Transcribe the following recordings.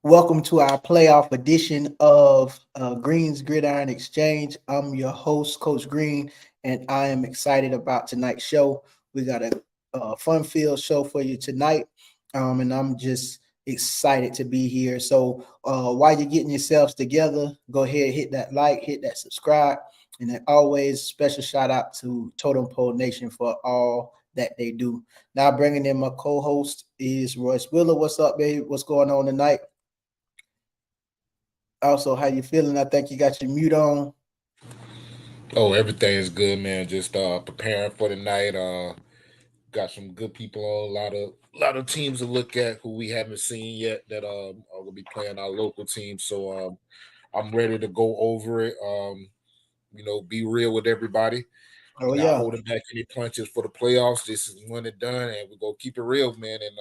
Welcome to our playoff edition of Green's Gridiron Exchange. I'm your host, Coach Green, and I am excited about tonight's show. We got a fun-filled show for you tonight, and I'm just excited to be here. So while you're getting yourselves together, go ahead, hit that like, hit that subscribe, and then always special shout out to Totem Pole Nation for all that they do. Now bringing in my co-host is Royce Wheeler. What's up, babe? What's going on tonight? Also, how you feeling? I think you got your mute on. Oh, everything is good, man. Just preparing for the night. Got some good people on. A lot of teams to look at who we haven't seen yet that are gonna be playing our local team. So I'm ready to go over it. Be real with everybody. Oh Not yeah, holding back any punches for the playoffs. This is one and done, and we go keep it real, man. And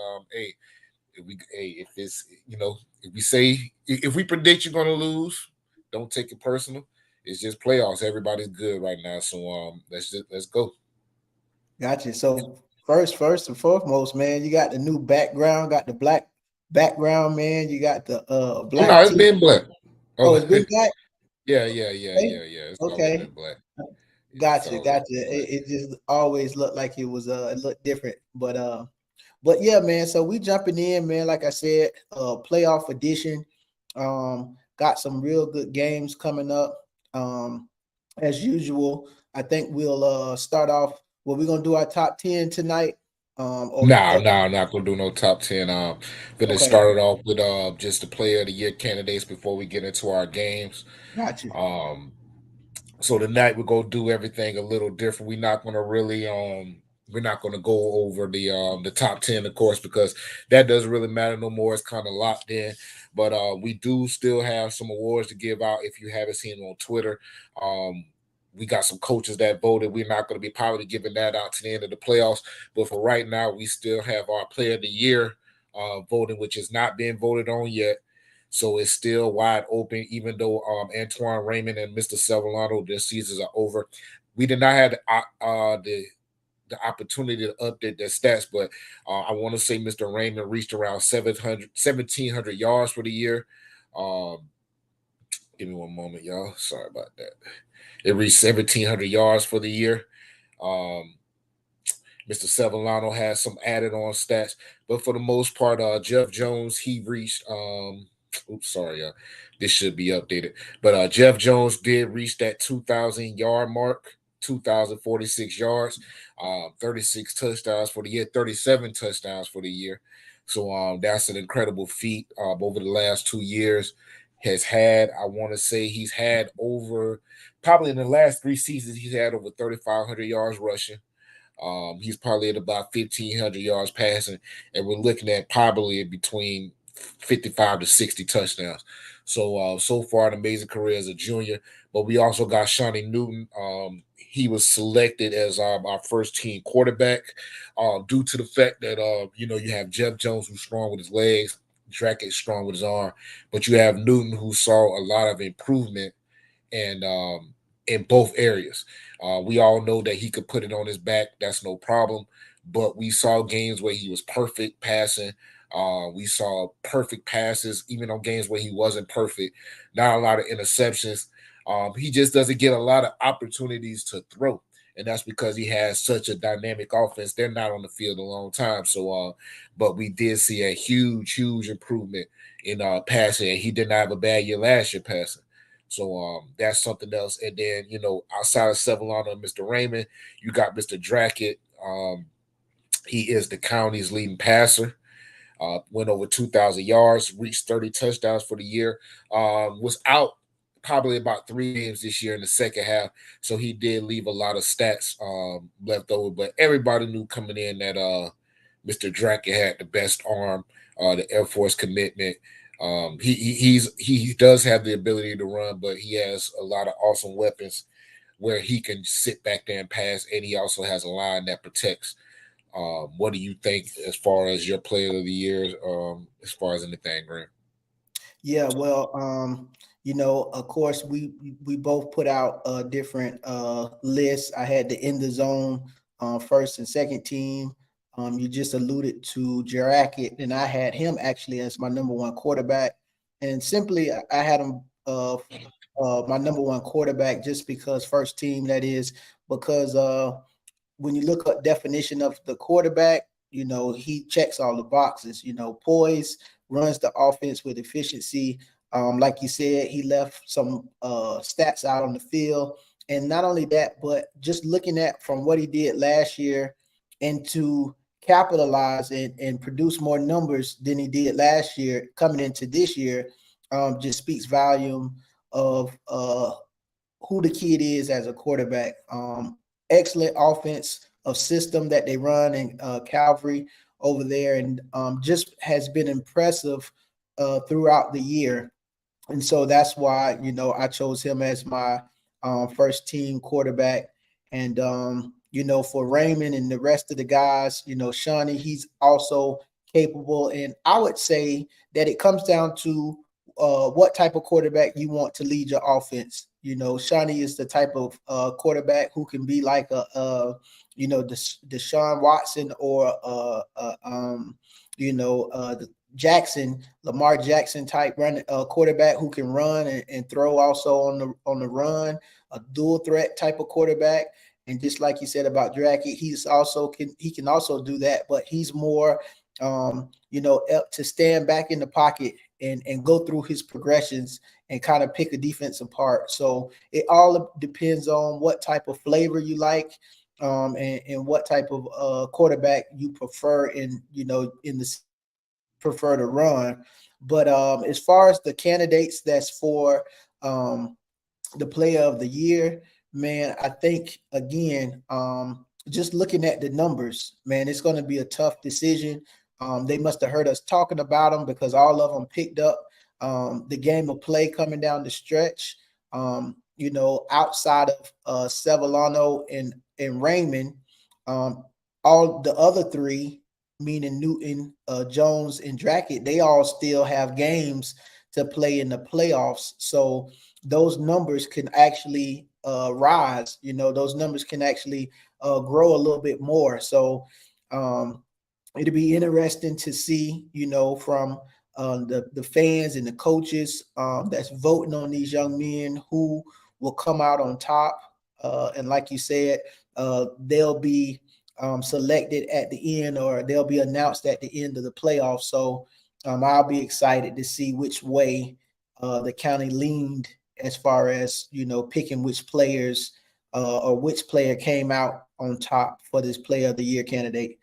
if it's if we say if we predict you're gonna lose, don't take it personal. It's just playoffs. Everybody's good right now, so let's go. gotcha. So first and foremost, man, you got the new background, got the black background, man. You got the Oh no, black it's tee. been black. Oh, Oh it's been black. Okay, yeah. It's always okay, been black. It's gotcha. always been black. It just always looked like it looked different, but yeah, man. So we jumping in, man. Like I said, playoff edition. Got some real good games coming up. Um, as usual, I think we'll start off. Well, we're gonna do our top 10 tonight. No, I'm not gonna do no top 10. Gonna Okay, start it off with just the player of the year candidates before we get into our games. gotcha. Um, So tonight we're gonna do everything a little different. We're not gonna go over the top 10, of course, because that doesn't really matter no more. It's kind of locked in. But we do still have some awards to give out if you haven't seen them on Twitter. Um we got some coaches that voted. We're not going to be probably giving that out to the end of the playoffs. But for right now, we still have our player of the year voting, which is not being voted on yet. So it's still wide open, even though Antoine Raymond and Mr. Sevillano, their seasons are over. We did not have the opportunity to update their stats, but I want to say Mr. Raymond reached around 1,700 yards for the year. Um, Give me one moment, y'all. Sorry about that. It reached 1,700 yards for the year. Um, Mr. Sevillano has some added on stats, but for the most part, Jeff Jones he reached. Oops, sorry, this should be updated. But Jeff Jones did reach that 2,000 yard mark, 2,046 yards, 36 touchdowns for the year, 37 touchdowns for the year. So that's an incredible feat. Over the last 2 years, has had I want to say he's had over probably in the last 3 seasons he's had over 3,500 yards rushing. He's probably at about 1,500 yards passing, and we're looking at probably between 55 to 60 touchdowns. So far, an amazing career as a junior. But we also got Shawnee Newton. He was selected as our first team quarterback due to the fact that you have Jeff Jones who's strong with his legs, Drackett strong with his arm, but you have Newton who saw a lot of improvement and in both areas. We all know that he could put it on his back. That's no problem. But we saw games where he was perfect passing. We saw perfect passes, even on games where he wasn't perfect. Not a lot of interceptions. He just doesn't get a lot of opportunities to throw. And that's because he has such a dynamic offense. They're not on the field a long time. But we did see a huge improvement in passing. And he did not have a bad year last year passing. So that's something else. And then, outside of Sevillano and Mr. Raymond, you got Mr. Drackett. He is the county's leading passer. Went over 2,000 yards, reached 30 touchdowns for the year. Was out probably about 3 games this year in the second half. So he did leave a lot of stats left over. But everybody knew coming in that Mr. Drackett had the best arm, the Air Force commitment. He does have the ability to run, but he has a lot of awesome weapons where he can sit back there and pass, and he also has a line that protects. What do you think as far as your player of the year, as far as anything, Grant? Yeah, well, of course, we both put out different lists. I had the in the zone first and second team. You just alluded to Jackett, and I had him actually as my number one quarterback. And simply, I had him my number one quarterback just because first team, that is, because when you look up definition of the quarterback, he checks all the boxes. Poise, runs the offense with efficiency. Like you said, he left some stats out on the field, and not only that, but just looking at from what he did last year and to capitalize and produce more numbers than he did last year coming into this year, just speaks volume of who the kid is as a quarterback. Excellent offense of system that they run in Calvary over there, and just has been impressive throughout the year. And so that's why I chose him as my first team quarterback. And for Raymond and the rest of the guys, Shawnee, he's also capable. And I would say that it comes down to what type of quarterback you want to lead your offense. Shawnee is the type of quarterback who can be like Deshaun Watson or the Jackson, Lamar Jackson type run quarterback who can run and throw also on the run, a dual threat type of quarterback. And just like you said about Drackett, he can also do that, but he's more to stand back in the pocket and go through his progressions and kind of pick a defense apart. So it all depends on what type of flavor you like, and what type of quarterback you prefer in the prefer to run. But as far as the candidates that's for the player of the year, man, I think again, just looking at the numbers, man, it's going to be a tough decision. They must have heard us talking about them because all of them picked up the game of play coming down the stretch. Outside of Sevillano and Raymond, all the other three, meaning Newton, Jones, and Drackett, they all still have games to play in the playoffs. So those numbers can actually rise. Those numbers can actually grow a little bit more. So it'll be interesting to see, from the fans and the coaches that's voting on these young men who will come out on top. And like you said, they'll be selected at the end, or they'll be announced at the end of the playoffs. So I'll be excited to see which way the county leaned as far as picking which players or which player came out on top for this player of the year candidate.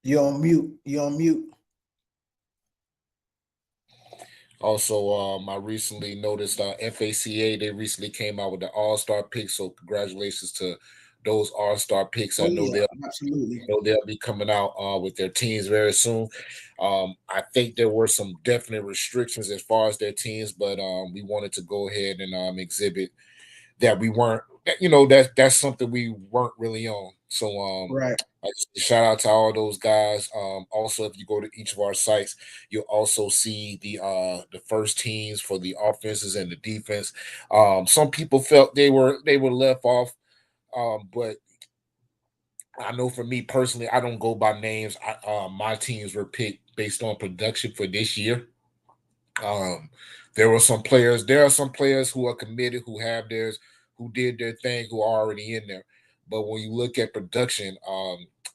You're on mute. You're on mute. Also, I recently noticed FACA, they recently came out with the All-Star picks. So congratulations to those All-Star picks. Oh yeah, absolutely. They'll be coming out with their teams very soon. I think there were some definite restrictions as far as their teams, but we wanted to go ahead and exhibit that we weren't, that's something we weren't really on. So Right. shout out to all those guys. Also, if you go to each of our sites, you'll also see the first teams for the offenses and the defense. Some people felt they were left off, but I know for me personally, I don't go by names. My teams were picked based on production for this year. Um, there were some players. There are some players who are committed, who have theirs, who did their thing, who are already in there. But when you look at production,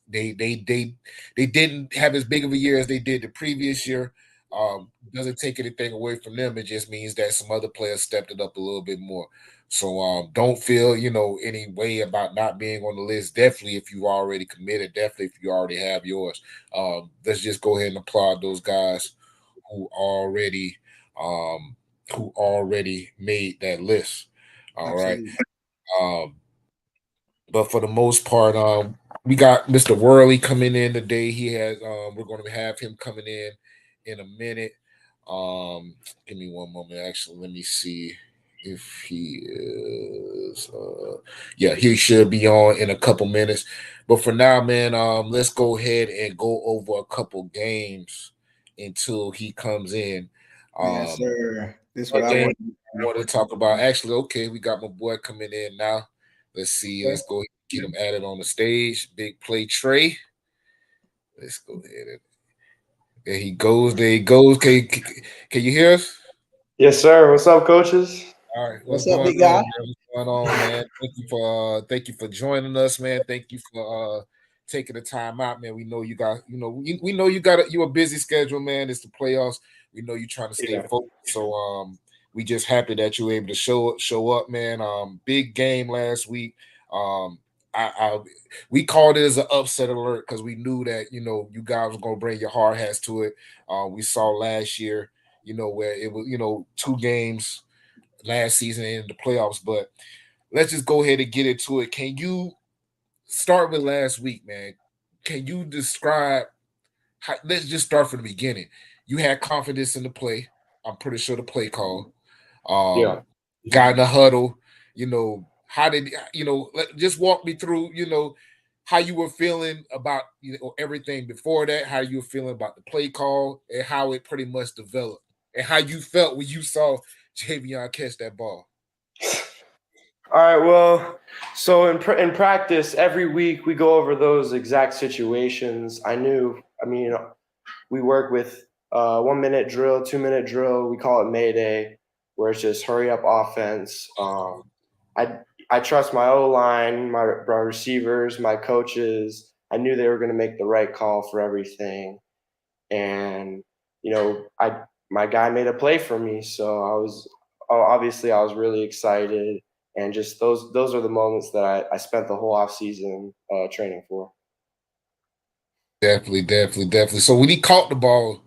they didn't have as big of a year as they did the previous year. Doesn't take anything away from them. It just means that some other players stepped it up a little bit more. So don't feel any way about not being on the list. Definitely, if you already committed. Definitely, if you already have yours. Let's just go ahead and applaud those guys who already um who already made that list. All right. Absolutely. Um, but for the most part, we got Mr. Whirley coming in today. He has we're gonna have him coming in a minute. Um, Give me one moment. Actually, let me see if he is yeah, he should be on in a couple minutes. But for now, man, let's go ahead and go over a couple games until he comes in. Yes, sir. This is what One I game want. I want to talk about. Actually, okay, we got my boy coming in now. Let's see. Okay. Let's go get him added on the stage. Big play Trey. Let's go ahead and there he goes. There he goes. Can you hear us? Yes, sir. What's up, coaches? All right, what's What's up, going big on, guy? man? What's going on, man? Thank you for joining us, man. Thank you for taking the time out, man. We know you got we know you a busy schedule, man. It's the playoffs. We know you're trying to stay Yeah. focused. So we just happy that you were able to show up, man. Big game last week. I we called it as an upset alert because we knew that you guys were gonna bring your hard hats to it. We saw last year, where it was 2 games last season in the playoffs. But let's just go ahead and get into it. Can you start with last week, man? Can you describe let's just start from the beginning. You had confidence in the play. I'm pretty sure the play call. Yeah. Got in the huddle, how did just walk me through, how you were feeling about everything before that, how you were feeling about the play call, and how it pretty much developed, and how you felt when you saw Javion catch that ball. All right. Well, so in practice, every week we go over those exact situations. I knew. I mean, we work with 1 minute drill, 2 minute drill. We call it Mayday, where it's just hurry up offense. I I trust my O line, my receivers, my coaches. I knew they were going to make the right call for everything, and I my guy made a play for me, so I was really excited, and just those are the moments that I spent the whole off season training for. Definitely, definitely, definitely. So when he caught the ball,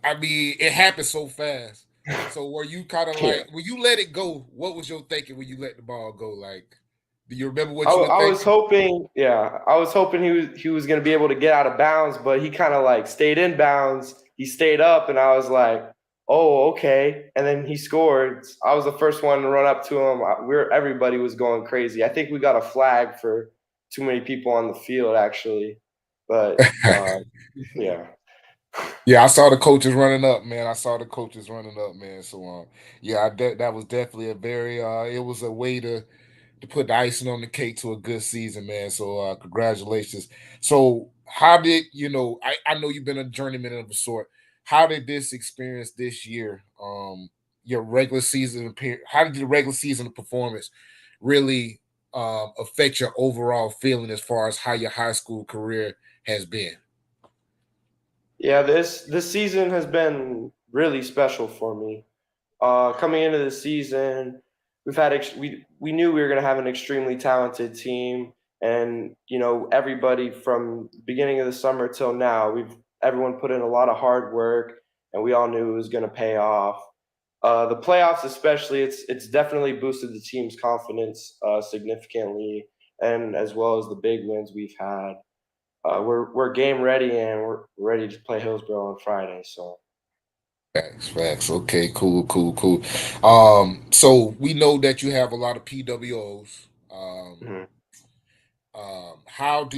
I mean, it happened so fast. So were you kind of Yeah. like when you let it go? What was your thinking when you let the ball go? Like, do you remember I, what you were I was thinking? hoping, yeah, I was hoping he was going to be able to get out of bounds, but he kind of like stayed in bounds. He stayed up, and I was like, "Oh, okay." And then he scored. I was the first one to run up to him. Everybody was going crazy. I think we got a flag for too many people on the field, actually. But yeah, Yeah, I saw the coaches running up, man. I saw the coaches running up, man. So, yeah, that was definitely a very it was a way to put the icing on the cake to a good season, man. So, congratulations. So, how did I know you've been a journeyman of a sort. How did this experience this year, your regular season how did the regular season performance really affect your overall feeling as far as how your high school career has been? yeah. This season has been really special for me. Coming into the season, we knew we were going to have an extremely talented team, and everybody from the beginning of the summer till now, everyone put in a lot of hard work, and we all knew it was going to pay off. The playoffs, especially, it's definitely boosted the team's confidence significantly, and as well as the big wins we've had. We're game ready, and we're ready to play Hillsborough on Friday. So. Facts, facts. Okay, cool, cool, cool. So we know that you have a lot of PWOs. Mhm. How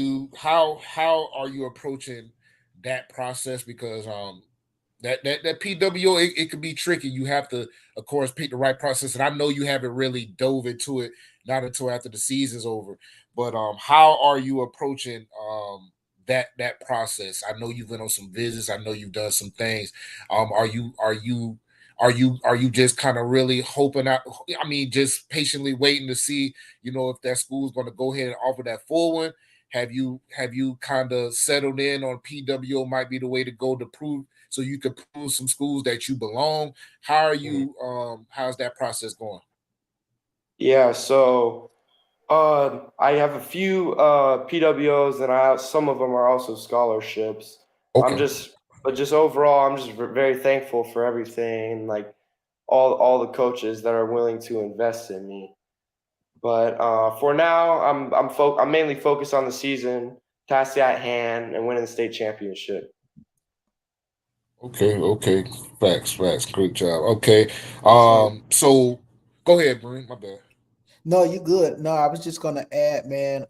are you approaching that process? Because that PWO it could be tricky. You have to, of course, pick the right process. And I know you haven't really dove into it not until after the season's over. But how are you approaching that process? I know you've been on some visits. I know you've done some things. Are you just kind of really hoping out? I mean, just patiently waiting to see, if that school's going to go ahead and offer that full one. Have you kind of settled in on PWO might be the way to go to prove so you could prove some schools that you belong? How's that process going? Yeah, so I have a few PWOs, and some of them are also scholarships. I'm Okay. just, but just overall, I'm just very thankful for everything, like all the coaches that are willing to invest in me. But for now, I'm mainly focused on the season, task at hand, and winning the state championship. Okay, okay. Facts, facts. Great job. Okay. Yes, sir. So go ahead, Breen. My bad. No, you good. No, I was just gonna add, man.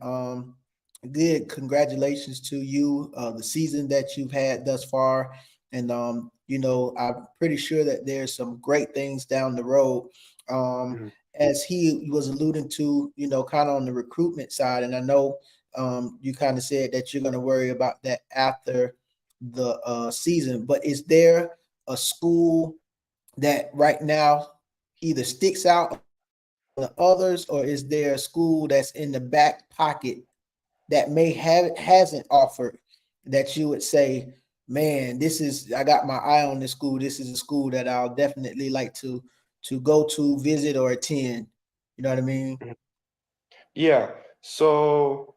Good. Congratulations to you. The season that you've had thus far, and I'm pretty sure that there's some great things down the road. Um, Mhm. as he was alluding to, kind of on the recruitment side, and I know you kind of said that you're going to worry about that after the season, but is there a school that right now either sticks out the others, or is there a school that's in the back pocket that hasn't offered that you would say, man, I got my eye on this school. This is a school that I'll definitely like to go to, visit, or attend. You know what I mean? Yeah. So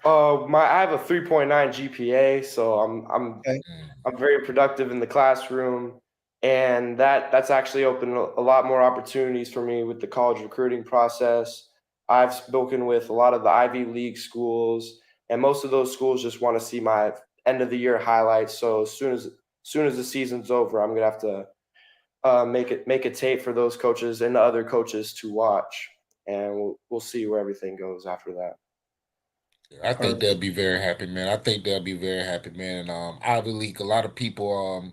I have a 3.9 GPA, so Okay. I'm very productive in the classroom, and that's actually opened a lot more opportunities for me with the college recruiting process. I've spoken with a lot of the Ivy League schools, and most of those schools just want to see my end of the year highlights. So as soon as the season's over, I'm gonna have to make a tape for those coaches and the other coaches to watch, and we'll see where everything goes after that. I think they'll be very happy, man. I think they'll be very happy, man. And Ivy League, a lot of people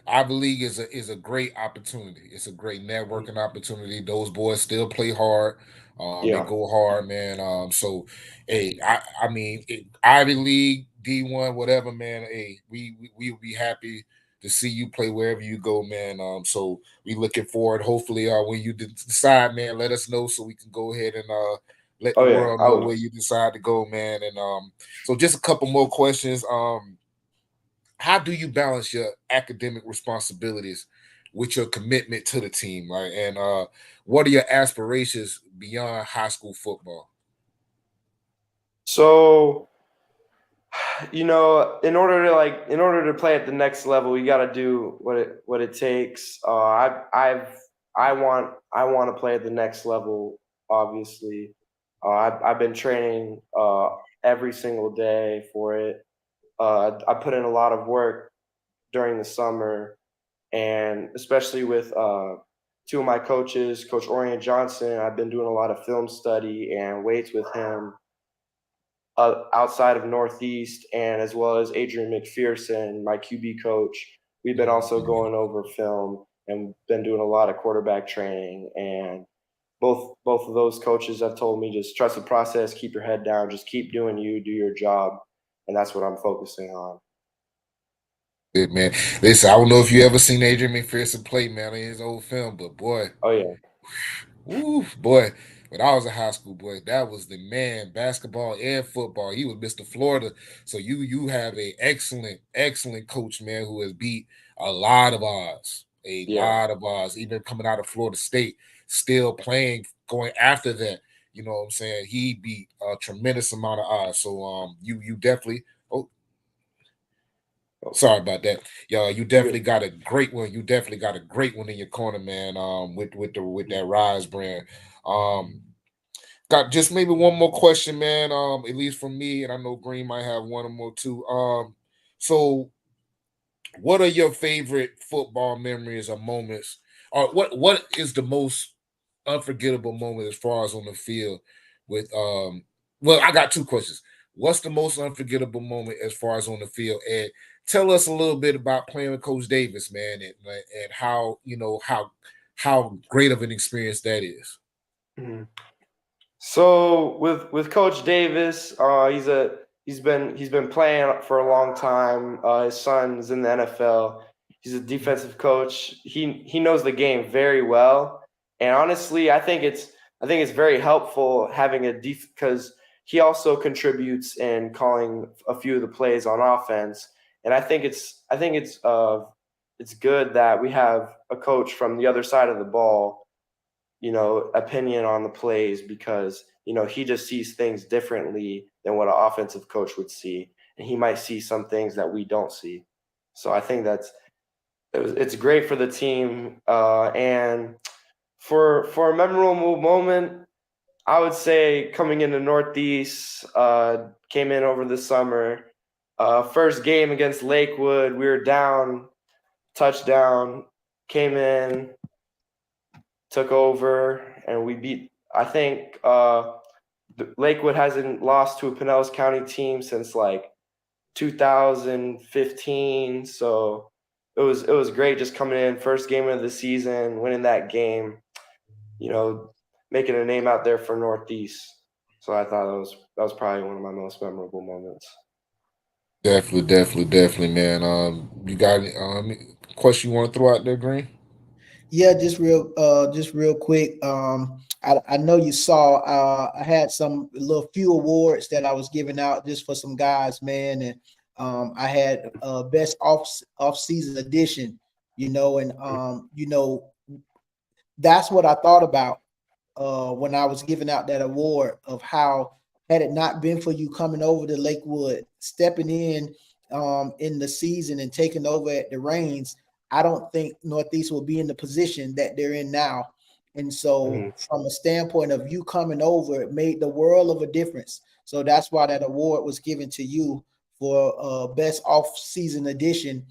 Ivy League is a great opportunity. It's a great networking opportunity. Those boys still play hard. They Yeah. go hard, man. So, hey, I mean, Ivy League, D1, whatever, man. Hey, we will be happy to see you play wherever you go, man. So we looking forward. Hopefully, when you decide, man, let us know so we can go ahead and let the Oh yeah, world I know would. where you decide to go, man. And so just a couple more questions. How do you balance your academic responsibilities with your commitment to the team, right? And what are your aspirations beyond high school football? So, in order to play at the next level, you got to do what it takes. I want to play at the next level. Obviously, I've been training every single day for it. I put in a lot of work during the summer, and especially with two of my coaches, Coach Orion Johnson. I've been doing a lot of film study and weights with him outside of Northeast, and as well as Adrian McPherson, my QB coach. We've been also going over film and been doing a lot of quarterback training. And both of those coaches have told me just trust the process, keep your head down, just keep doing you, do your job, and that's what I'm focusing on. Good man. Listen, I don't know if you ever seen Adrian McPherson play, man, in his old film, but boy, Oh yeah, woo, boy, when I was a high school boy, that was the man, basketball and football. He was Mr. Florida. So you have a excellent coach, man, who has beat a lot of odds. A yeah. lot of odds, even coming out of Florida State, still playing, going after that. You know what I'm saying? He beat a tremendous amount of odds. So you definitely oh, sorry about that. Yeah, you You're definitely good. got a great one. You definitely got a great one in your corner, man. With that Rise brand. Um, got just maybe one more question, man. At least from me, and I know Green might have one or more too. So what are your favorite football memories or moments? Or what is the most unforgettable moment as far as on the field with well, I got two questions. What's the most unforgettable moment as far as on the field? And tell us a little bit about playing with Coach Davis, man, and how how great of an experience that is. Mhm. So with Coach Davis, he's been playing for a long time. His son's in the NFL. He's a defensive coach. He knows the game very well, and honestly, I think it's very helpful having a because he also contributes in calling a few of the plays on offense, and I think it's good that we have a coach from the other side of the ball, opinion on the plays, because he just sees things differently than what an offensive coach would see, and he might see some things that we don't see. So I think it's great for the team, and for a memorable moment, I would say coming into Northeast, came in over the summer, first game against Lakewood, we were down, touchdown, came in, took over, and we beat. I think Lakewood hasn't lost to a Pinellas County team since like 2015. So it was great just coming in first game of the season, winning that game. You know, making a name out there for Northeast. So I thought that was probably one of my most memorable moments. Definitely, man. You got any question you want to throw out there, Green? Yeah, just real quick. I know you saw I had some little few awards that I was giving out just for some guys, man, and I had best off season edition, and that's what I thought about when I was giving out that award of how had it not been for you coming over to Lakewood, stepping in the season and taking over at the reins, I don't think Northeast will be in the position that they're in now. And so, from a standpoint of you coming over, it made the world of a difference. So that's why that award was given to you for best off-season edition,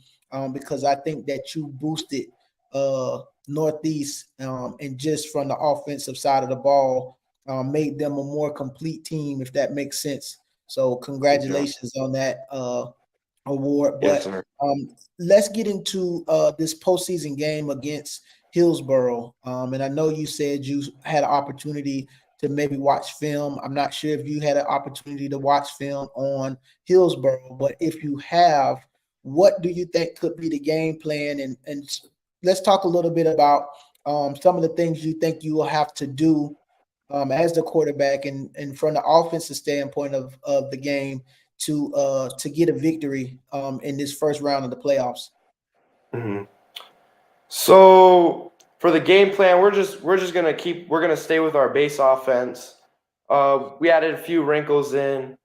because I think that you boosted Northeast, and just from the offensive side of the ball, made them a more complete team, if that makes sense. So congratulations on that award. Yes, But sir. let's get into this postseason game against Hillsborough. And I know you said you had an opportunity to maybe watch film. I'm not sure if you had an opportunity to watch film on Hillsborough, but if you have, what do you think could be the game plan? And let's talk a little bit about some of the things you think you will have to do as the quarterback and from the offensive standpoint of the game to get a victory in this first round of the playoffs. Mm-hmm. So for the game plan, we're gonna stay with our base offense. We added a few wrinkles in,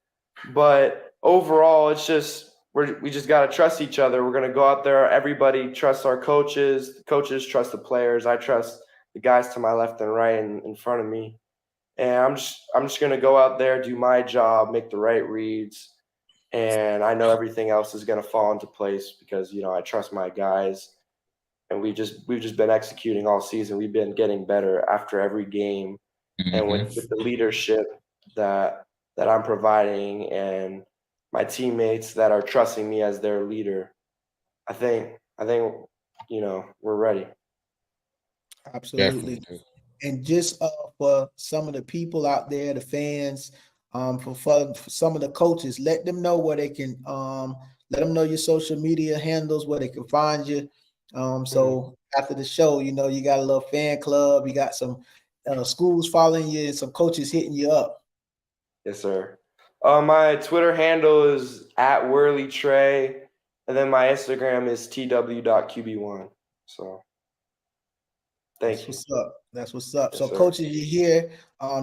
but overall, it's just we just gotta trust each other. We're gonna go out there. Everybody trusts our coaches. The coaches trust the players. I trust the guys to my left and right and in front of me. And I'm just gonna go out there, do my job, make the right reads, and I know everything else is gonna fall into place because I trust my guys, and we've just been executing all season. We've been getting better after every game, and with the leadership that I'm providing and my teammates that are trusting me as their leader, I think we're ready. Absolutely. Definitely. And just for some of the people out there, the fans, for some of the coaches, let them know where they can let them know your social media handles, where they can find you. So after the show, you got a little fan club, you got some schools following you, and some coaches hitting you up. Yes, sir. My Twitter handle is at Whirley Trey, and then my Instagram is tw.qb1. So That's thank you. what's up. That's what's up. Yes, So, sir. coaches, you hear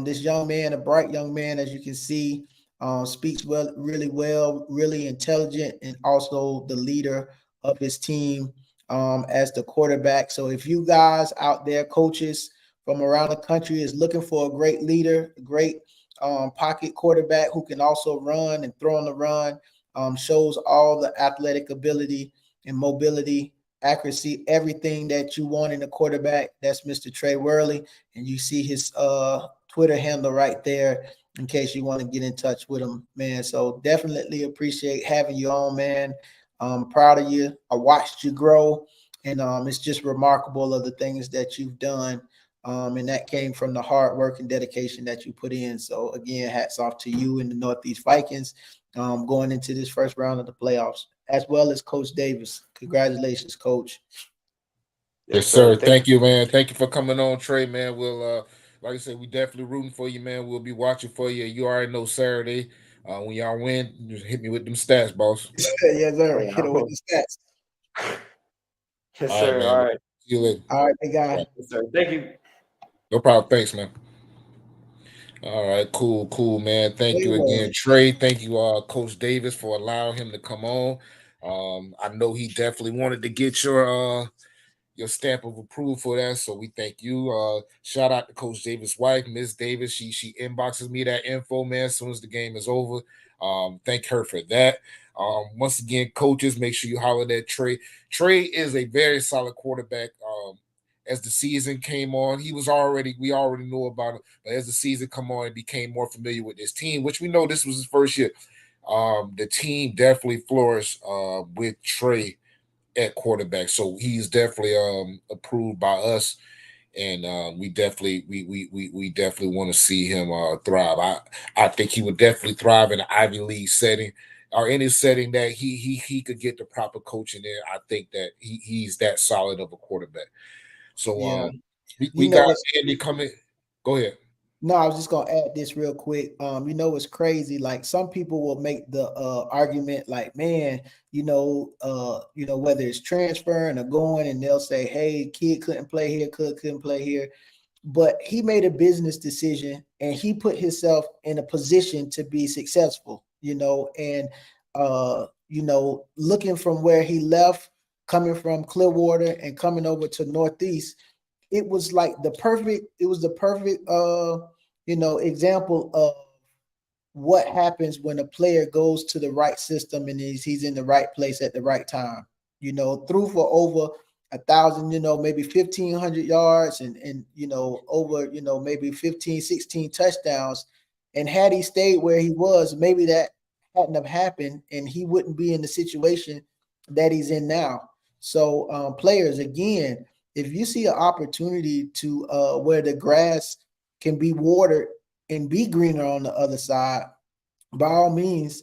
this young man, a bright young man, as you can see, speaks really well, really intelligent, and also the leader of his team as the quarterback. So, if you guys out there, coaches from around the country, is looking for a great leader, a great pocket quarterback who can also run and throw on the run, shows all the athletic ability and mobility, accuracy, everything that you want in a quarterback. That's Mr. Trey Whirley, and you see his Twitter handle right there in case you want to get in touch with him, man. So definitely appreciate having you on, man. I'm proud of you. I watched you grow, and it's just remarkable of the things that you've done. And that came from the hard work and dedication that you put in. So again, hats off to you and the Northeast Vikings going into this first round of the playoffs, as well as Coach Davis. Congratulations, Coach. Yes, Yes, sir. sir. Thank Thank you, man. Thank you for coming on, Trey, man. We'll like I said, we definitely rooting for you, man. We'll be watching for you. You already know Saturday. When y'all win, just hit me with them stats, boss. Yes, sir. you. Hit it with the stats. Yes, All right, sir. man. All right. See you later. All right, big guy. Yes, sir. Thank you. No problem. Thanks, man. All right, cool, man. Thank Trey you again, Whirley. Trey. Thank you, Coach Davis, for allowing him to come on. I know he definitely wanted to get your stamp of approval for that. So we thank you. Shout out to Coach Davis' wife, Miss Davis. She inboxes me that info, man, as soon as the game is over. Thank her for that. Once again, coaches, make sure you holler at Trey. Trey is a very solid quarterback. As the season came on, we already knew about him, but as the season come on, he became more familiar with this team, which we know this was his first year. The team definitely flourished with Trey at quarterback. So he's definitely approved by us. and we definitely want to see him thrive. I think he would definitely thrive in an Ivy League setting or any setting that he could get the proper coaching in. I think that he's that solid of a quarterback. So Yeah. You we know got what's Andy coming. Go ahead. No, I was just gonna add this real quick. You know, it's crazy. Like some people will make the argument, like, man, whether it's transferring or going, and they'll say, hey, kid couldn't play here, couldn't play here. But he made a business decision and he put himself in a position to be successful, and looking from where he left, coming from Clearwater and coming over to Northeast, it was the perfect example of what happens when a player goes to the right system and he's in the right place at the right time. Threw for over 1,000, maybe 1,500 yards and over, maybe 15, 16 touchdowns. And had he stayed where he was, maybe that hadn't have happened and he wouldn't be in the situation that he's in now. So players, again, if you see an opportunity to where the grass can be watered and be greener on the other side, by all means,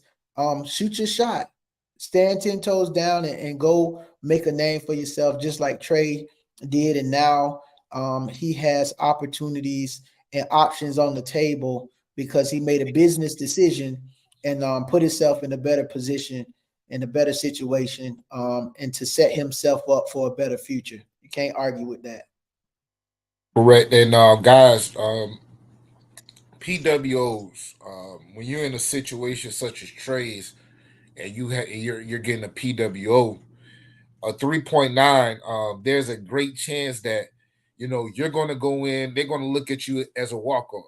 shoot your shot. Stand 10 toes down and go make a name for yourself, just like Trey did. And now he has opportunities and options on the table because he made a business decision and put himself in a better position, in a better situation, and to set himself up for a better future. You can't argue with that. Correct. And guys, PWOs. When you're in a situation such as Trey's, and you're getting a PWO, a 3.9, there's a great chance that you're going to go in. They're going to look at you as a walk on.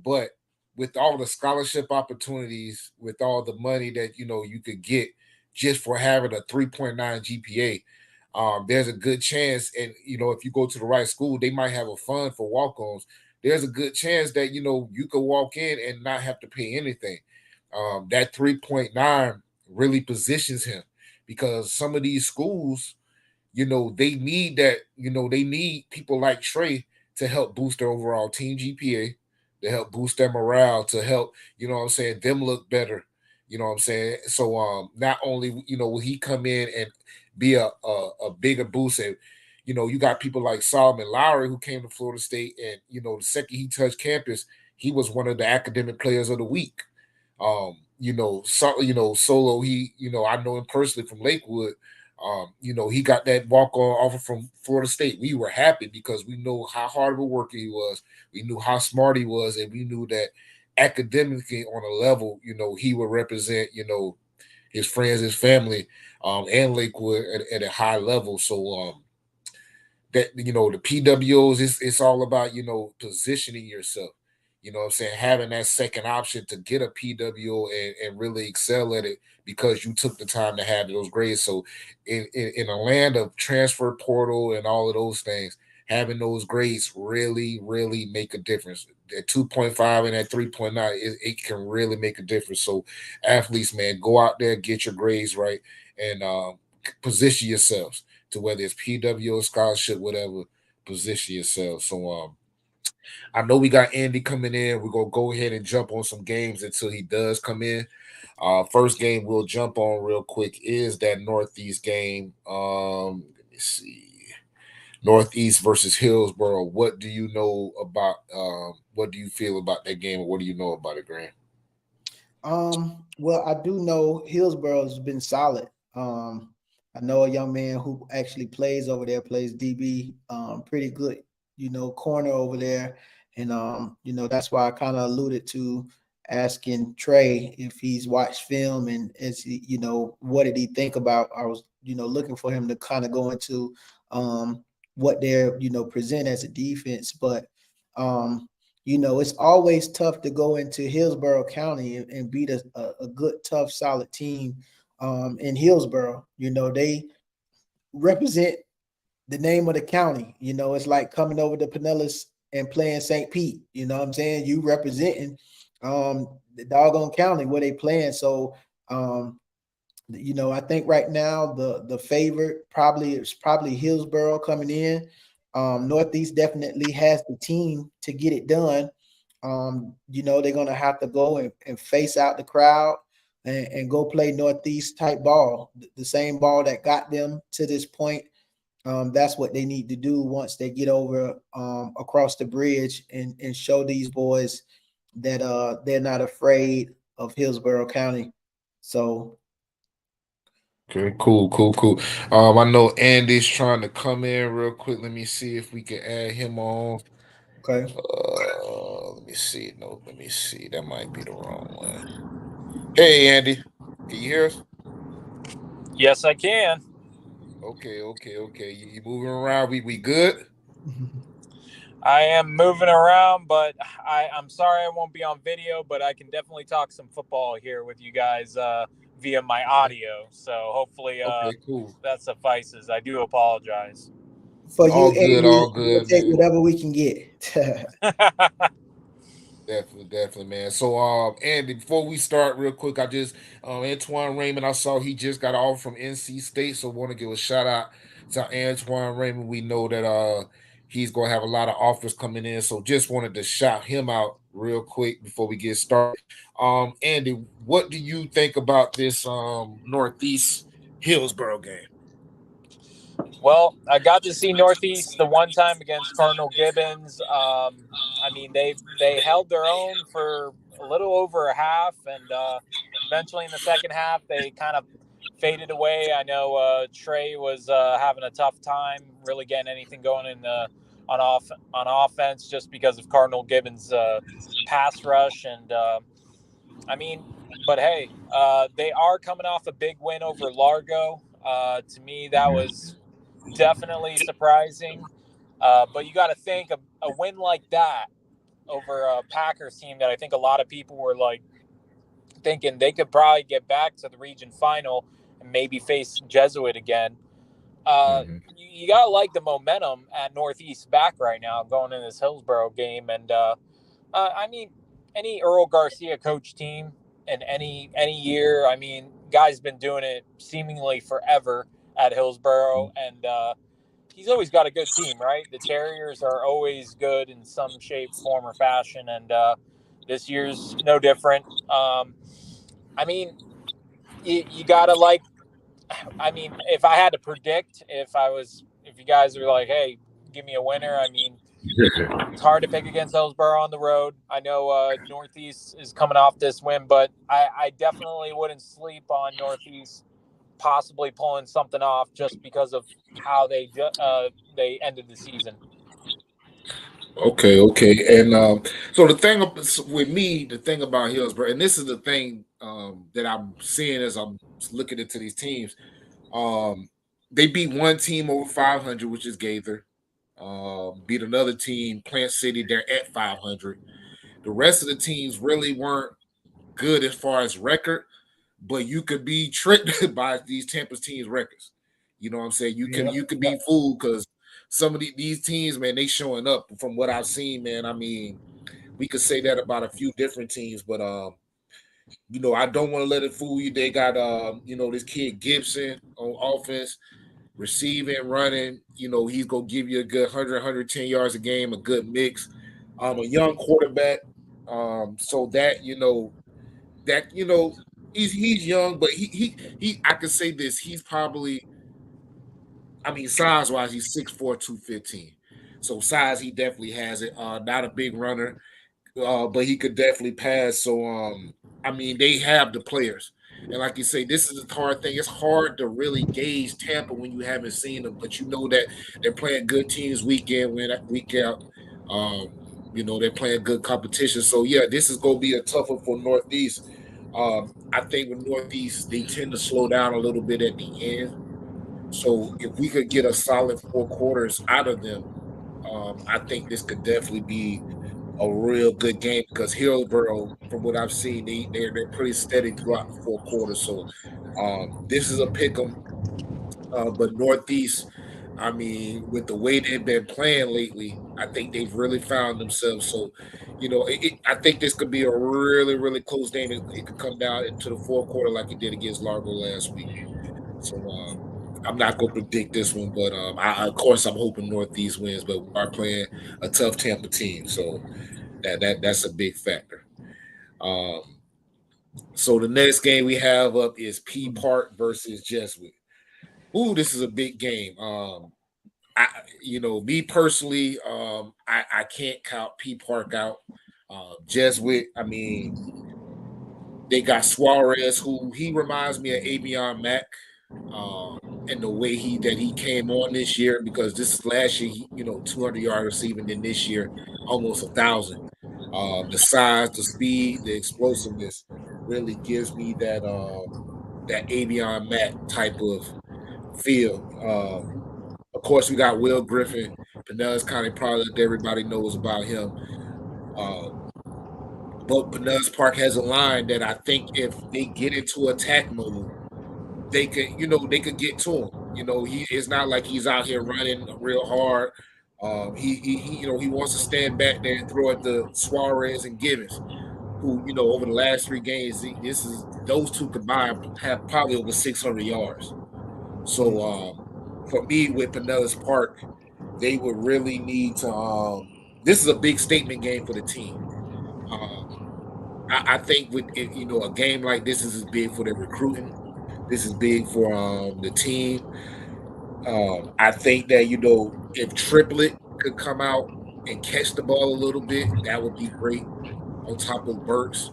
But with all the scholarship opportunities, with all the money that you could get just for having a 3.9 GPA, there's a good chance. And if you go to the right school, they might have a fund for walk-ons. There's a good chance that you could walk in and not have to pay anything. That 3.9 really positions him because some of these schools, they need that. They need people like Trey to help boost their overall team GPA, to help boost their morale, to help, what I'm saying, them look better. What I'm saying? So not only, will he come in and be a bigger boost, and you got people like Solomon Lowry who came to Florida State, and the second he touched campus, he was one of the academic players of the week. Solo, I know him personally from Lakewood. He got that walk-on offer from Florida State. We were happy because we know how hard of a worker he was. We knew how smart he was, and we knew that academically on a level, he would represent, his friends, his family, and Lakewood at a high level. So that the PWOs, it's all about positioning yourself. What I'm saying, having that second option to get a PWO and really excel at it because you took the time to have those grades. So in a land of transfer portal and all of those things, having those grades really, really make a difference. At 2.5 and at 3.9, it can really make a difference. So athletes, man, go out there, get your grades right, and position yourselves to whether it's PWO, scholarship, whatever, position yourself. So I know we got Andy coming in. We're gonna go ahead and jump on some games until he does come in. First game we'll jump on real quick is that Northeast game. Let me see. Northeast versus Hillsboro. What do you know about what do you feel about that game, or what do you know about it, Grant? Well, I do know Hillsboro has been solid. I know a young man who actually plays over there, plays DB, pretty good, corner over there. And that's why I kind of alluded to asking Trey if he's watched film and is he, what did he think about? I was, looking for him to kind of go into what they're, present as a defense. But it's always tough to go into Hillsborough County and beat a good, tough, solid team in Hillsborough. They represent the name of the county. It's like coming over to Pinellas and playing St. Pete. You know what I'm saying? You representing the doggone county where they playing. So, I think right now the favorite probably Hillsborough coming in. Northeast definitely has the team to get it done. They're gonna have to go and face out the crowd and go play Northeast type ball, the same ball that got them to this point. That's what they need to do once they get over across the bridge and show these boys that they're not afraid of Hillsborough County. So Okay, cool. I know Andy's trying to come in real quick. Let me see if we can add him on. okay. Let me see. No, let me see. That might be the wrong one. Hey, Andy, can you hear us? Yes, I can. Okay. You moving around? We good? I am moving around, but I'm sorry I won't be on video, but I can definitely talk some football here with you guys via my audio. So hopefully Okay, cool. that suffices. I do apologize. For you, All Andy, we'll good, take man. whatever we can get. Definitely, man. So, Andy, before we start, real quick, I just Antoine Raymond. I saw he just got off from NC State, so want to give a shout out to Antoine Raymond. We know that he's gonna have a lot of offers coming in, so just wanted to shout him out real quick before we get started. Andy, what do you think about this Northeast Hillsborough game? Well, I got to see Northeast the one time against Cardinal Gibbons. I mean, they held their own for a little over a half, and eventually in the second half they kind of faded away. I know Trey was having a tough time really getting anything going in on offense just because of Cardinal Gibbons' pass rush, and I mean, but hey, they are coming off a big win over Largo. To me, that was definitely surprising. But you got to think a win like that over a Packers team that I think a lot of people were like thinking they could probably get back to the region final and maybe face Jesuit again. You got to like the momentum at Northeast back right now going in this Hillsborough game. And I mean, any Earl Garcia coach team in any year, I mean, guy's been doing it seemingly forever at Hillsborough. And he's always got a good team, right? The Terriers are always good in some shape, form, or fashion, and this year's no different. I mean, you gotta like. I mean, if I had to predict, if you guys were like, hey, give me a winner, I mean, it's hard to pick against Hillsborough on the road. I know Northeast is coming off this win, but I definitely wouldn't sleep on Northeast possibly pulling something off just because of how they ended the season. Okay. And so with me, the thing about Hillsborough, and this is the thing that I'm seeing as I'm looking into these teams. They beat one team over 500, which is Gaither. Beat another team, Plant City. They're at 500. The rest of the teams really weren't good as far as record, but you could be tricked by these Tampa teams' records. You know what I'm saying? You can be fooled because some of these teams, man, they showing up from what I've seen, man. I mean, we could say that about a few different teams, but I don't want to let it fool you. They got this kid Gibson on offense, receiving, running. He's gonna give you a good 100, 110 yards a game, a good mix. A young quarterback. So he's young, but he I can say this, he's probably, I mean, size wise, he's 6'4", 215. So size, he definitely has it. Not a big runner, but he could definitely pass. So I mean, they have the players. And like you say, this is a hard thing. It's hard to really gauge Tampa when you haven't seen them, but you know that they're playing good teams week in, week out. They're playing good competition. So yeah, this is gonna be a tough one for Northeast. I think with Northeast, they tend to slow down a little bit at the end. So if we could get a solid 4 quarters out of them, I think this could definitely be a real good game because Hillsborough, from what I've seen, they're pretty steady throughout the 4 quarters. So this is a pick 'em. But Northeast, I mean, with the way they've been playing lately, I think they've really found themselves. So, I think this could be a really, really close game. It could come down into the 4 quarter like it did against Largo last week. So, I'm not going to predict this one, but of course I'm hoping Northeast wins, but we are playing a tough Tampa team, so that's a big factor. So the next game we have up is P Park versus Jesuit. Ooh, this is a big game. Me personally, I can't count P Park out. Jesuit, I mean, they got Suarez, who he reminds me of Avion Mack, and the way he came on this year, because this is last year, 200 yard receiving, then this year almost 1,000. The size, the speed, the explosiveness really gives me that Avion Mack type of feel. Of course, we got Will Griffin, Pinellas County product. Everybody knows about him. But Pinellas Park has a line that I think if they get into attack mode, they could get to him. It's not like he's out here running real hard. He wants to stand back there and throw at the Suarez and Givens, who over the last 3 games, those two combined have probably over 600 yards. So for me, with Pinellas Park, they would really need to. This is a big statement game for the team. I think with a game like this is big for their recruiting. This is big for the team. I think that if Triplet could come out and catch the ball a little bit, that would be great. On top of Burks,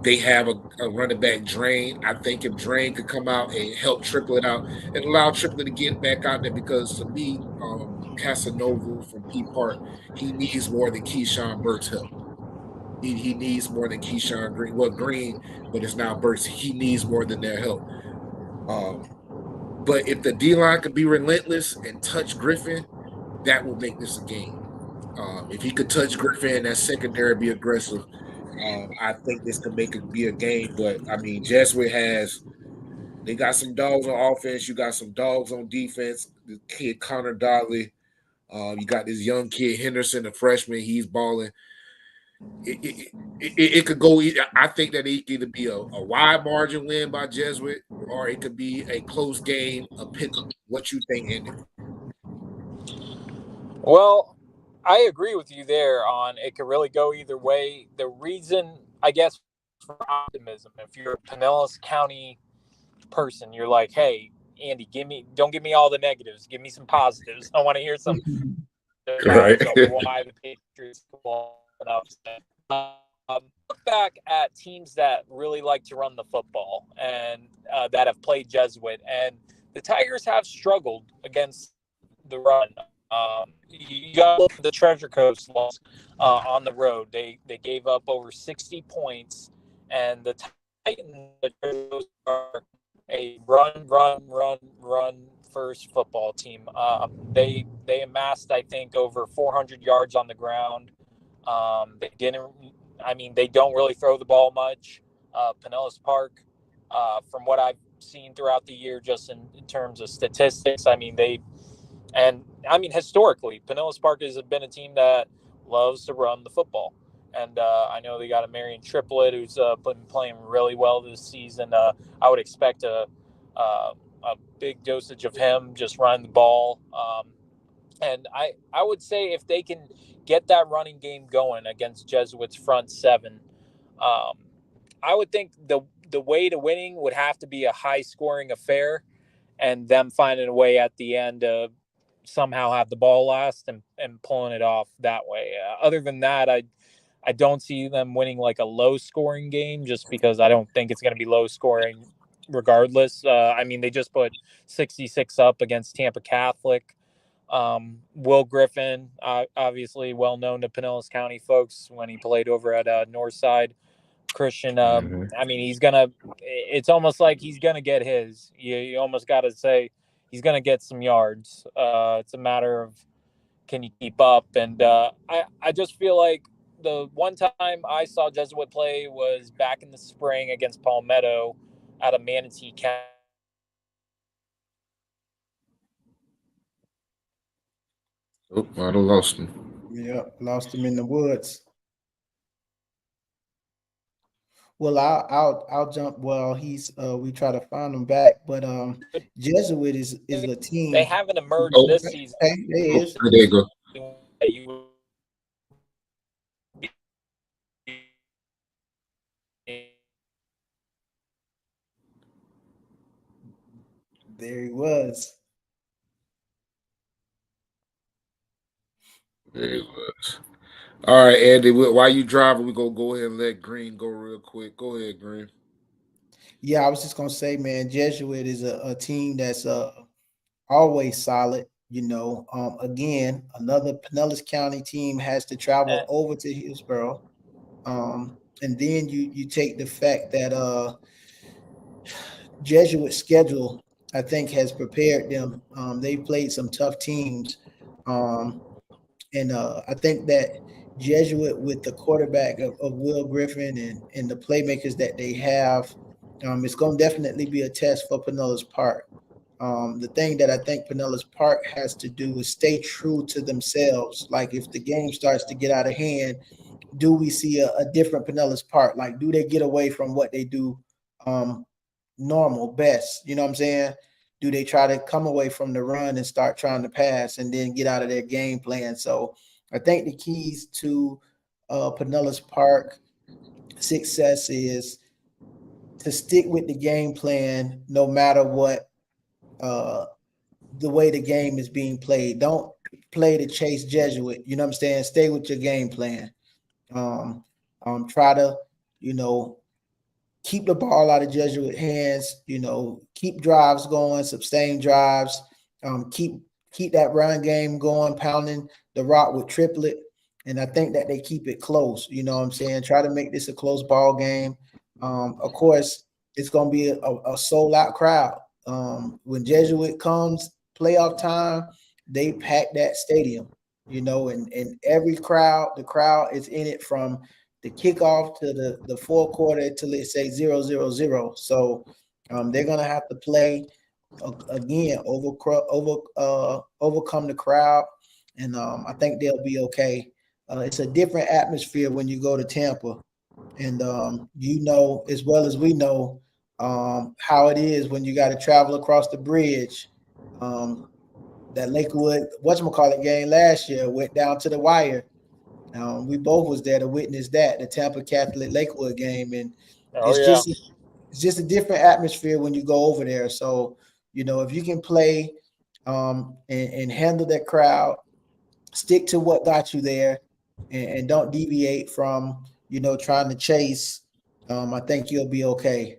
they have a running back, Drain. I think if Drain could come out and help Triplet out and allow Triplet to get back out there, because to me, Casanova from P Park, he needs more than Keyshawn Burks' help. He needs more than Keyshawn Green. Well, Green, but it's now Burks. He needs more than their help. But if the D-line could be relentless and touch Griffin, that will make this a game. If he could touch Griffin and that secondary be aggressive, I think this could make it be a game. But, I mean, Jesuit they got some dogs on offense. You got some dogs on defense. The kid Connor Dodley. You got this young kid Henderson, a freshman. He's balling. It could go. I think that it could either be a wide margin win by Jesuit, or it could be a close game, a pick-em. What you think, Andy? Well, I agree with you there on it could really go either way. The reason, I guess, for optimism, if you're a Pinellas County person, you're like, hey, Andy, don't give me all the negatives. Give me some positives. I want to hear some Right. why the Patriots upset. Look back at teams that really like to run the football and that have played Jesuit, and the Tigers have struggled against the run. You got to look at the Treasure Coast loss on the road. They gave up over 60 points, and the Titans are a run first football team. They amassed, I think, over 400 yards on the ground. They don't really throw the ball much. Pinellas Park, from what I've seen throughout the year, just in terms of statistics, historically, Pinellas Park has been a team that loves to run the football. And I know they got a Marion Triplet who's been playing really well this season. I would expect a big dosage of him just running the ball. And I would say if they can get that running game going against Jesuits' front seven, I would think the way to winning would have to be a high-scoring affair and them finding a way at the end to somehow have the ball last and pulling it off that way. Other than that, I don't see them winning like a low-scoring game just because I don't think it's going to be low-scoring regardless. They just put 66 up against Tampa Catholic. Will Griffin, obviously well known to Pinellas County folks when he played over at Northside Christian. It's almost like he's going to get his. You almost got to say he's going to get some yards. It's a matter of can you keep up? And I just feel like the one time I saw Jesuit play was back in the spring against Palmetto out of Manatee County. Oh, I lost him. Yeah, lost him in the woods. Well, I'll jump. Well, he's we try to find him back, but Jesuit is a They team. haven't emerged Oh, this season. Okay, there he is. there you go. You There he was. There it was. All right, Andy. While you driving, we gonna go ahead and let Green go real quick. Go ahead, Green. Yeah, I was just gonna say, man, Jesuit is a team that's always solid. Again, another Pinellas County team has to travel over to Hillsborough. And then you take the fact that Jesuit schedule, I think, has prepared them. They've played some tough teams. And I think that Jesuit, with the quarterback of Will Griffin and the playmakers that they have, it's going to definitely be a test for Pinellas Park. The thing that I think Pinellas Park has to do is stay true to themselves. Like, if the game starts to get out of hand, do we see a different Pinellas Park? Like, do they get away from what they do normal, best? You know what I'm saying? Do they try to come away from the run and start trying to pass and then get out of their game plan? So I think the keys to Pinellas Park success is to stick with the game plan no matter what the way the game is being played. Don't play to chase Jesuit. You know what I'm saying? Stay with your game plan. Um, Try to, you know, keep the ball out of Jesuit hands, keep drives going, sustain drives, keep that run game going, pounding the rock with triplet. And I think that they keep it close. You know what I'm saying? Try to make this a close ball game. Of course, it's going to be a sold out crowd. When Jesuit comes playoff time, they pack that stadium, and every crowd, the crowd is in it from the kickoff to the fourth quarter till it say 0-0-0. So they're gonna have to play again, overcome the crowd, and I think they'll be okay. It's a different atmosphere when you go to Tampa, and as well as we know how it is when you got to travel across the bridge. That Lakewood whatchamacallit game last year went down to the wire. We both was there to witness that, the Tampa Catholic Lakewood game, and it's just a different atmosphere when you go over there. So if you can play and handle that crowd, stick to what got you there, and don't deviate from trying to chase. I think you'll be okay.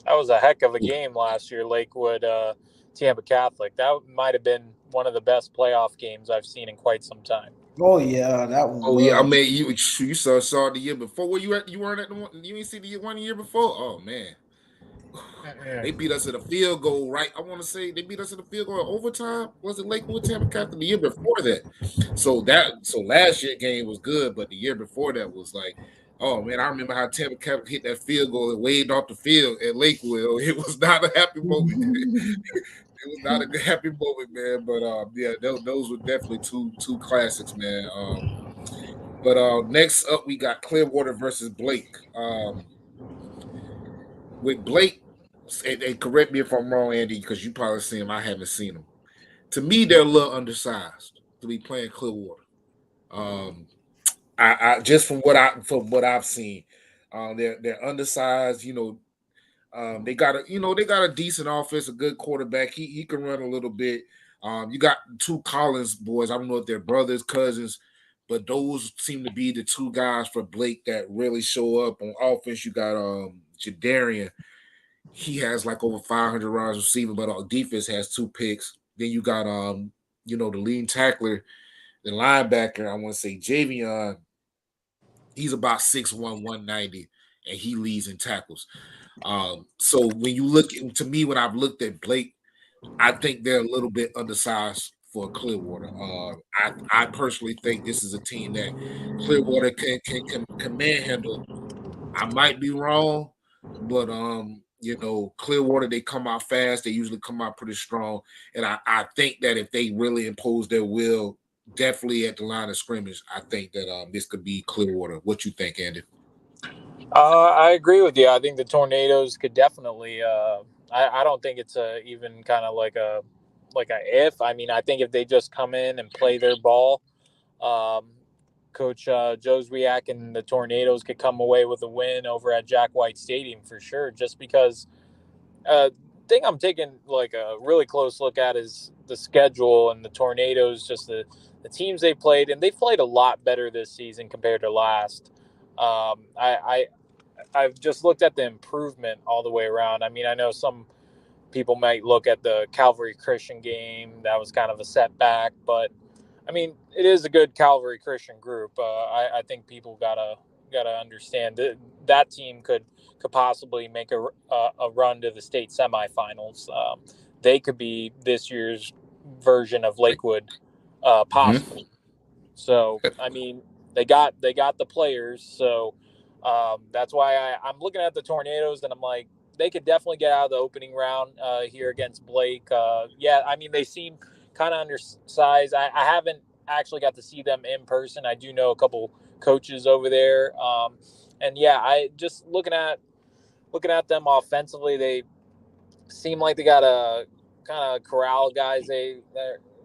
That was a heck of a game last year, Lakewood Tampa Catholic. That might have been one of the best playoff games I've seen in quite some time. Oh yeah, that one. Oh yeah, I mean you saw the year before. Where you at? You weren't at the one. You ain't see the one year before. Oh man, they beat us at a field goal, right? I want to say they beat us at a field goal in overtime. Was it Lakewood Tampa Catholic the year before that? So last year game was good, but the year before that was like, oh man, I remember how Tampa Catholic hit that field goal and waved off the field at Lakewood. It was not a happy moment. It was not a happy moment, man. But yeah, those were definitely two classics, man. But next up, we got Clearwater versus Blake. With Blake, and correct me if I'm wrong, Andy, because you probably seen him. I haven't seen him. To me, they're a little undersized to be playing Clearwater. I just from what I've seen, they're undersized. They got a decent offense, a good quarterback. He can run a little bit. You got two Collins boys. I don't know if they're brothers, cousins, but those seem to be the two guys for Blake that really show up on offense. You got Jadarian. He has like over 500 rounds receiving, but on defense has 2 picks. Then you got the leading tackler, the linebacker. I want to say Javion. He's about 6'1", 190, and he leads in tackles. So when you look to me, when I've looked at Blake, I think they're a little bit undersized for Clearwater. I personally think this is a team that Clearwater can manhandle. I might be wrong, but Clearwater, they come out fast. They usually come out pretty strong, and I think that if they really impose their will, definitely at the line of scrimmage, I think that this could be Clearwater. What you think, Andy? I agree with you. I think the Tornadoes could definitely. I don't think it's even kind of like a if. I mean, I think if they just come in and play their ball, um, Coach Joe Zwiak and the Tornadoes could come away with a win over at Jack White Stadium for sure. Just because thing I'm taking like a really close look at is the schedule and the Tornadoes, just the teams they played, and they played a lot better this season compared to last. I've just looked at the improvement all the way around. I mean, I know some people might look at the Calvary Christian game, that was kind of a setback, but I mean, it is a good Calvary Christian group. I think people gotta understand that that team could possibly make a run to the state semifinals. They could be this year's version of Lakewood, possibly. So I mean, they got the players. So that's why I'm looking at the Tornadoes and I'm like, they could definitely get out of the opening round here against Blake. Yeah, I mean, they seem kind of undersized. I haven't actually got to see them in person. I do know a couple coaches over there, and yeah, I just looking at them offensively. They seem like they got a kind of corral guys they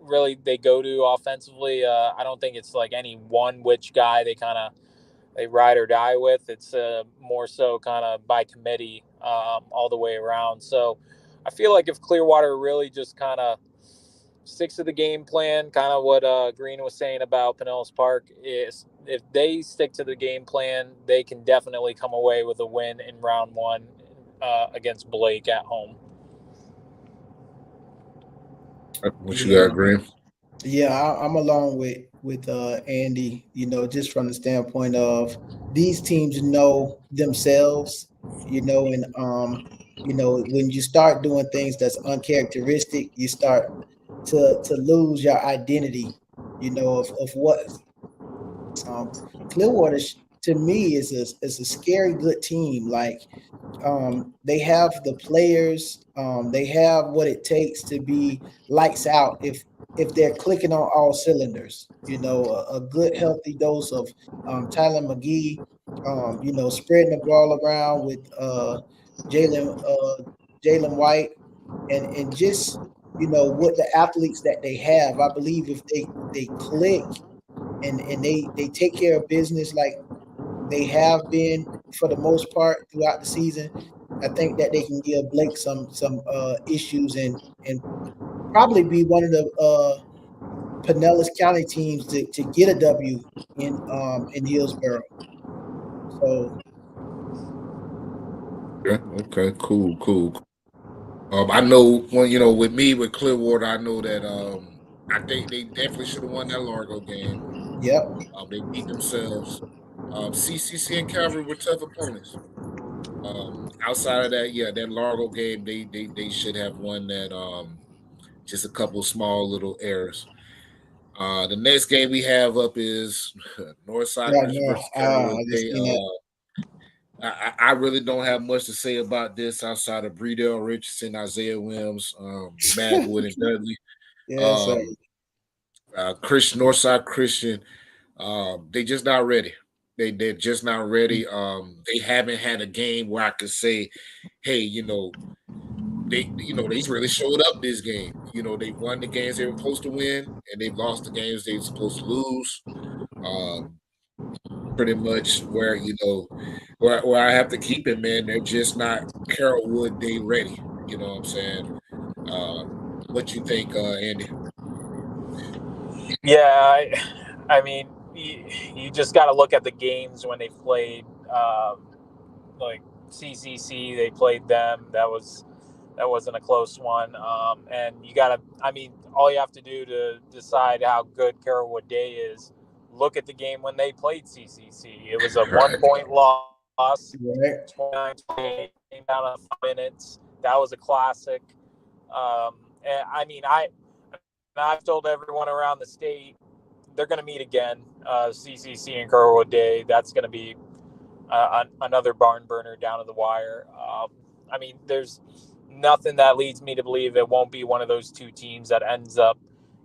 really they go to offensively. I don't think it's like any one which guy they ride or die with. It's more so kind of by committee all the way around. So I feel like if Clearwater really just kind of sticks to the game plan, kind of what Green was saying about Pinellas Park, is if they stick to the game plan, they can definitely come away with a win in round one against Blake at home. What you Yeah, got, Green? yeah, I'm along with Andy. Just from the standpoint of these teams know themselves. And when you start doing things that's uncharacteristic, you start to lose your identity. Of what um, Clearwater to me is a scary good team. Like they have the players, they have what it takes to be lights out if they're clicking on all cylinders. A good healthy dose of Tyler McGee, spreading the ball around with Jalen Jalen White, and just with the athletes that they have. I believe if they click and they take care of business like they have been for the most part throughout the season, I think that they can give Blake some issues and probably be one of the Pinellas County teams to get a W in Hillsborough. So Yeah. Okay. Cool. Cool. I know when with me with Clearwater, I know that I think they definitely should have won that Largo game. yep, They beat themselves. CCC and Calvary were tough opponents. Outside of that, yeah, that Largo game, they should have won that. Just a couple small little errors. The next game we have up is Northside yeah, Christian no, versus Carrollwood I just Day. seen that. I really don't have much to say about this outside of Bredell Richardson, Isaiah Williams, Magwood, and Dudley. Yes, sir. Um, Christian Northside Christian, they just not ready. They're just not ready. They haven't had a game where I could say, hey, they really showed up this game. They won the games they were supposed to win, and they've lost the games they were supposed to lose. Um, Pretty much where I have to keep it, man. They're just not Carrollwood Day ready. You know what I'm saying? What you think, Andy? Yeah, I mean, you just got to look at the games when they played, like CCC. They played them. That wasn't a close one. And you got to, I mean, all you have to do to decide how good Carrollwood Day is, look at the game when they played CCC. It was a Right. 1 point loss, Right. 29-28, came down to 5 minutes. That was a classic. And I mean, I've told everyone around the state they're going to meet again. CCC and Carrollwood Day. That's going to be another barn burner down to the wire. I mean, there's nothing that leads me to believe it won't be one of those two teams that ends up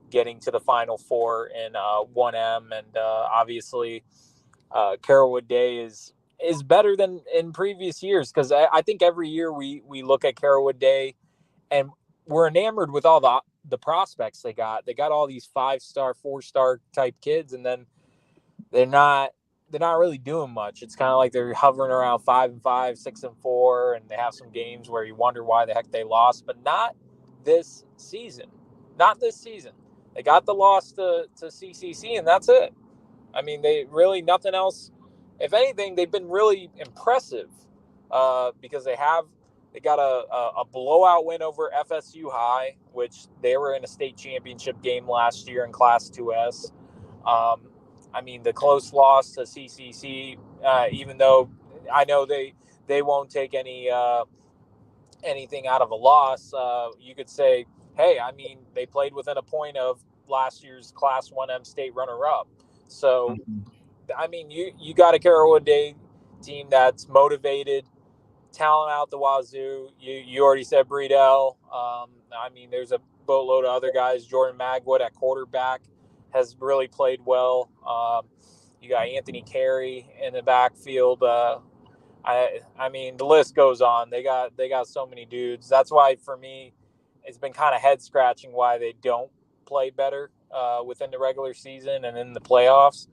getting to the Final Four in 1M. And obviously, Carrollwood Day is is better than in previous years, because I think every year we look at Carrollwood Day and we're enamored with all the prospects they got. They got all these 5-star, 4-star type kids, and then they're not really doing much. It's kind of like they're hovering around 5-5, 6-4, and they have some games where you wonder why the heck they lost, but not this season. Not this season. They got the loss to CCC, and that's it. I mean, they really nothing else. If anything, they've been really impressive because they got a blowout win over FSU High, which they were in a state championship game last year in Class 2S. I mean, the close loss to CCC, even though I know they won't take anything out of a loss, you could say, hey, I mean, they played within a point of last year's Class 1M state runner-up. So, I mean, you got a Carrollwood Day team that's motivated, talent out the wazoo. You already said Breedell. I mean, there's a boatload of other guys. Jordan Magwood at quarterback has really played well. You got Anthony Carey in the backfield. I mean, the list goes on. They got so many dudes. That's why, for me, it's been kind of head scratching why they don't play better within the regular season and in the playoffs.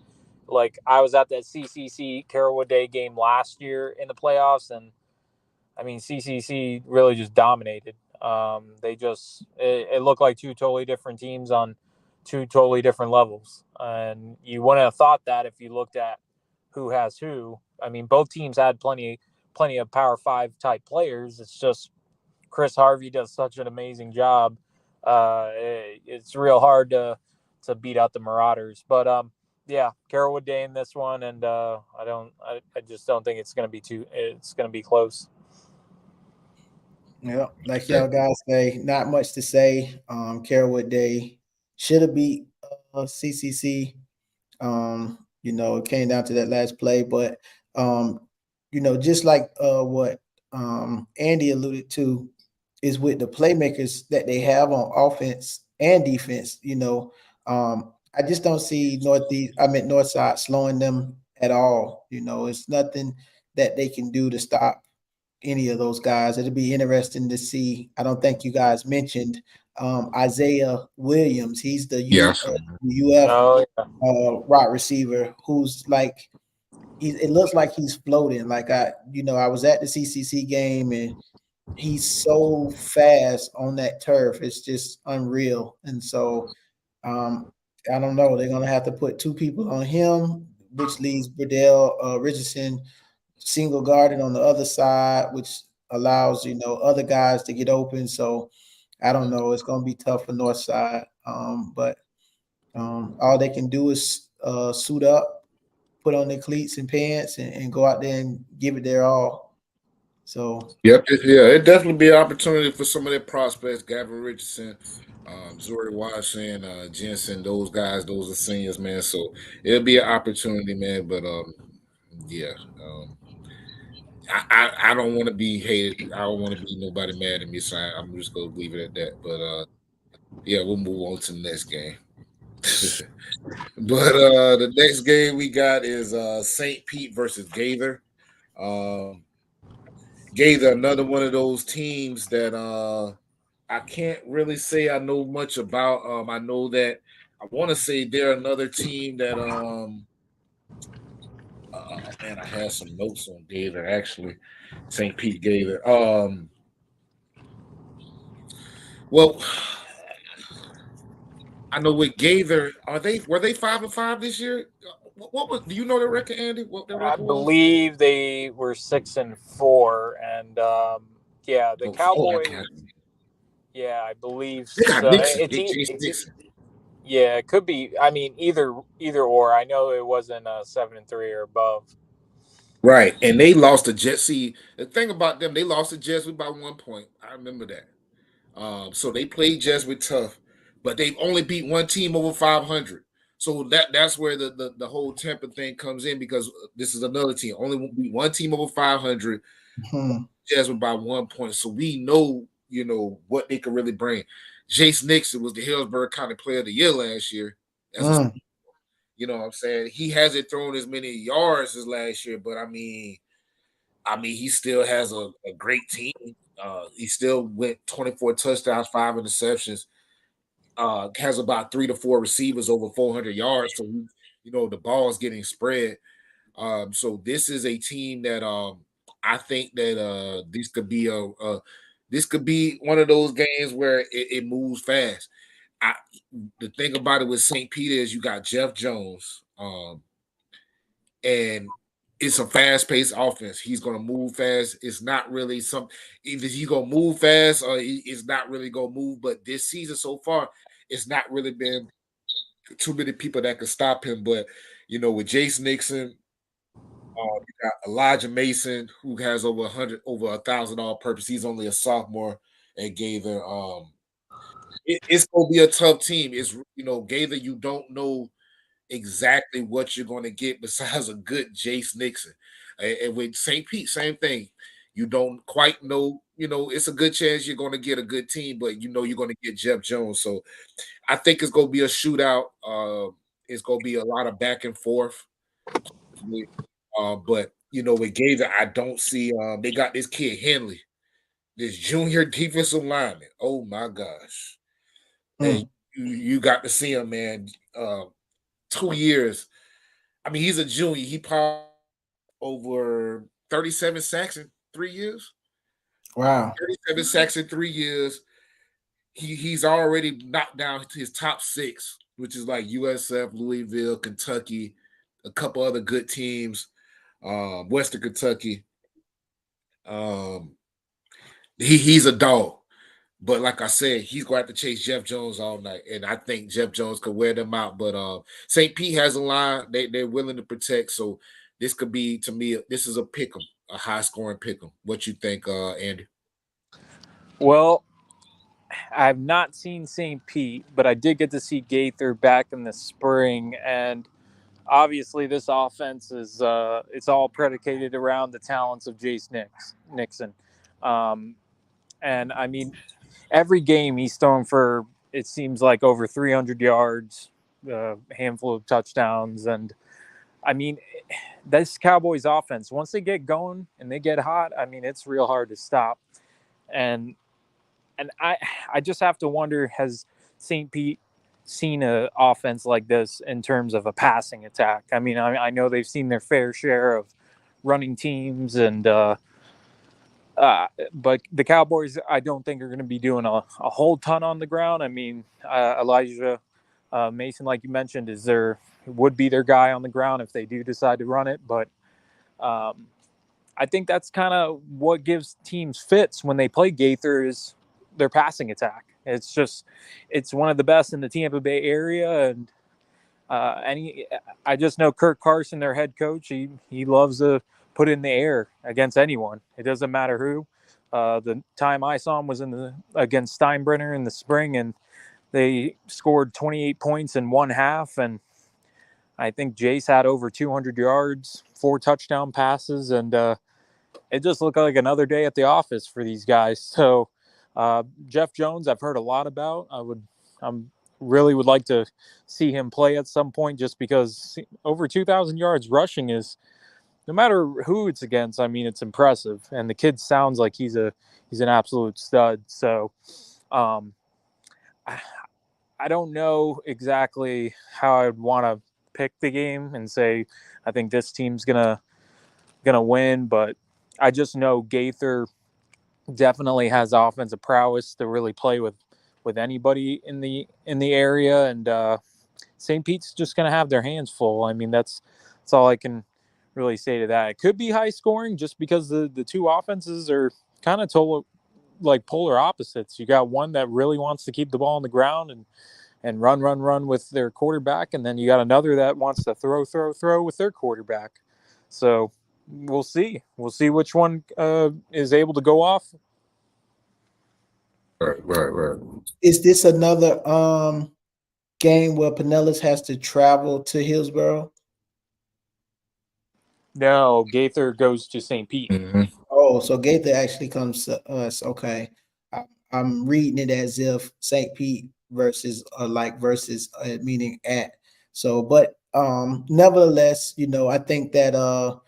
Like, I was at that CCC Carrollwood Day game last year in the playoffs, and I mean, CCC really just dominated. It looked like two totally different teams on two totally different levels. And you wouldn't have thought that if you looked at who has who. I mean, both teams had plenty of Power 5 type players. It's just Chris Harvey does such an amazing job. It's real hard to beat out the Marauders. But yeah, Carrollwood Day in this one, and I just don't think it's going to be close. Yeah, like y'all guys say, not much to say. Carrollwood Day should have beat CCC. It came down to that last play, but just like what Andy alluded to, is with the playmakers that they have on offense and defense. I just don't see Northside slowing them at all. It's nothing that they can do to stop any of those guys. It'll be interesting to see. I don't think you guys mentioned Isaiah Williams. He's the UF wide receiver who's like, it looks like he's floating. Like I was at the CCC game, and he's so fast on that turf. It's just unreal. And so I don't know. They're gonna have to put two people on him, which leaves Richardson single guarded on the other side, which allows other guys to get open. So I don't know. It's going to be tough for Northside, but all they can do is suit up, put on their cleats and pants, and go out there and give it their all. So it'd definitely be an opportunity for some of their prospects, Gavin Richardson, Zori Washington, Jensen, those guys, those are seniors, man. So it'll be an opportunity, man. But I don't want to be hated. I don't want to be nobody mad at me, so I'm just gonna leave it at that. But we'll move on to the next game. But the next game we got is St. Pete versus Gaither. Gaither, another one of those teams that I can't really say I know much about. I know that I want to say they're another team that I had some notes on Gaither, actually. St. Pete Gaither. Well, I know with Gaither, were they 5-5 this year? What was, do you know the record, Andy? What their record I believe was? They were 6-4, and the Cowboys. Yeah, I believe so. Nixon. Yeah, it could be. I mean, either or. I know it wasn't 7-3 or above. Right, and they lost to Jets. See, the thing about them, they lost to Jets by 1 point. I remember that. So they played Jesuit tough, but they've only beat one team over 500. So that's where the whole temper thing comes in, because this is another team only beat one team over 500. Jesuit by 1 point. So we know what they could really bring. Jace Nixon was the Hillsborough County Player of the Year last year. You know what I'm saying? He hasn't thrown as many yards as last year, but I mean, he still has a great team. He still went 24 touchdowns, 5 interceptions. Has about 3 to 4 receivers over 400 yards. So the ball is getting spread. So this is a team that I think that this could be one of those games where it moves fast. The thing about it with St. Peter is you got Jeff Jones, and it's a fast-paced offense. He's going to move fast. It's not really either he's going to move fast or he's not really going to move. But this season so far, it's not really been too many people that could stop him. But with Jace Nixon, you got Elijah Mason, who has over 1,000 all-purpose. He's only a sophomore at Gaither. It's going to be a tough team. It's Gaither. You don't know exactly what you're going to get besides a good Jace Nixon. And with St. Pete, same thing. You don't quite know. It's a good chance you're going to get a good team, but you're going to get Jeff Jones. So I think it's going to be a shootout. It's going to be a lot of back and forth. But with Gaither, I don't see. They got this kid Henley, this junior defensive lineman. Oh my gosh! And you got to see him, man. 2 years. I mean, he's a junior. He probably over 37 sacks in 3 years. Wow. 37 sacks in 3 years. He's already knocked down his top 6, which is like USF, Louisville, Kentucky, a couple other good teams, Western Kentucky. He's a dog. But like I said, he's going to have to chase Jeff Jones all night, and I think Jeff Jones could wear them out. But St. Pete has a line they're willing to protect, so this could be, to me, this is a pick'em, a high-scoring pick'em. What you think, Andy? Well, I've not seen St. Pete, but I did get to see Gaither back in the spring, and obviously this offense is it's all predicated around the talents of Jace Nixon. And I mean, every game he's thrown for, it seems like, over 300 yards, a handful of touchdowns. And I mean, this Cowboys offense, once they get going and they get hot, I mean, it's real hard to stop. And I just have to wonder, has St. Pete seen an offense like this in terms of a passing attack? I mean, I know they've seen their fair share of running teams, and but the Cowboys, I don't think, are going to be doing a whole ton on the ground. I mean, Elijah Mason, like you mentioned, would be their guy on the ground if they do decide to run it. But I think that's kind of what gives teams fits when they play Gaither, is their passing attack. It's one of the best in the Tampa Bay area, and I just know Kirk Carson, their head coach, he loves to put in the air against anyone. It doesn't matter who. The time I saw him was against Steinbrenner in the spring, and they scored 28 points in one half, and I think Jace had over 200 yards, 4 touchdown passes, and it just looked like another day at the office for these guys. So Jeff Jones, I've heard a lot about. I really would like to see him play at some point, just because over 2,000 yards rushing is, no matter who it's against, I mean, it's impressive. And the kid sounds like he's an absolute stud. So I don't know exactly how I'd want to pick the game and say I think this team's gonna win, but I just know Gaither definitely has offensive prowess to really play with anybody in the area, and St. Pete's just going to have their hands full. I mean, that's all I can really say to that. It could be high scoring just because the two offenses are kind of like polar opposites. You got one that really wants to keep the ball on the ground and run with their quarterback, and then you got another that wants to throw with their quarterback. So we'll see which one is able to go off. Right. Is this another game where Pinellas has to travel to Hillsborough? No, Gaither goes to St. Pete. Mm-hmm. Oh, so Gaither actually comes to us. Okay. I'm reading it as if St. Pete versus meaning at. So, but nevertheless, I think that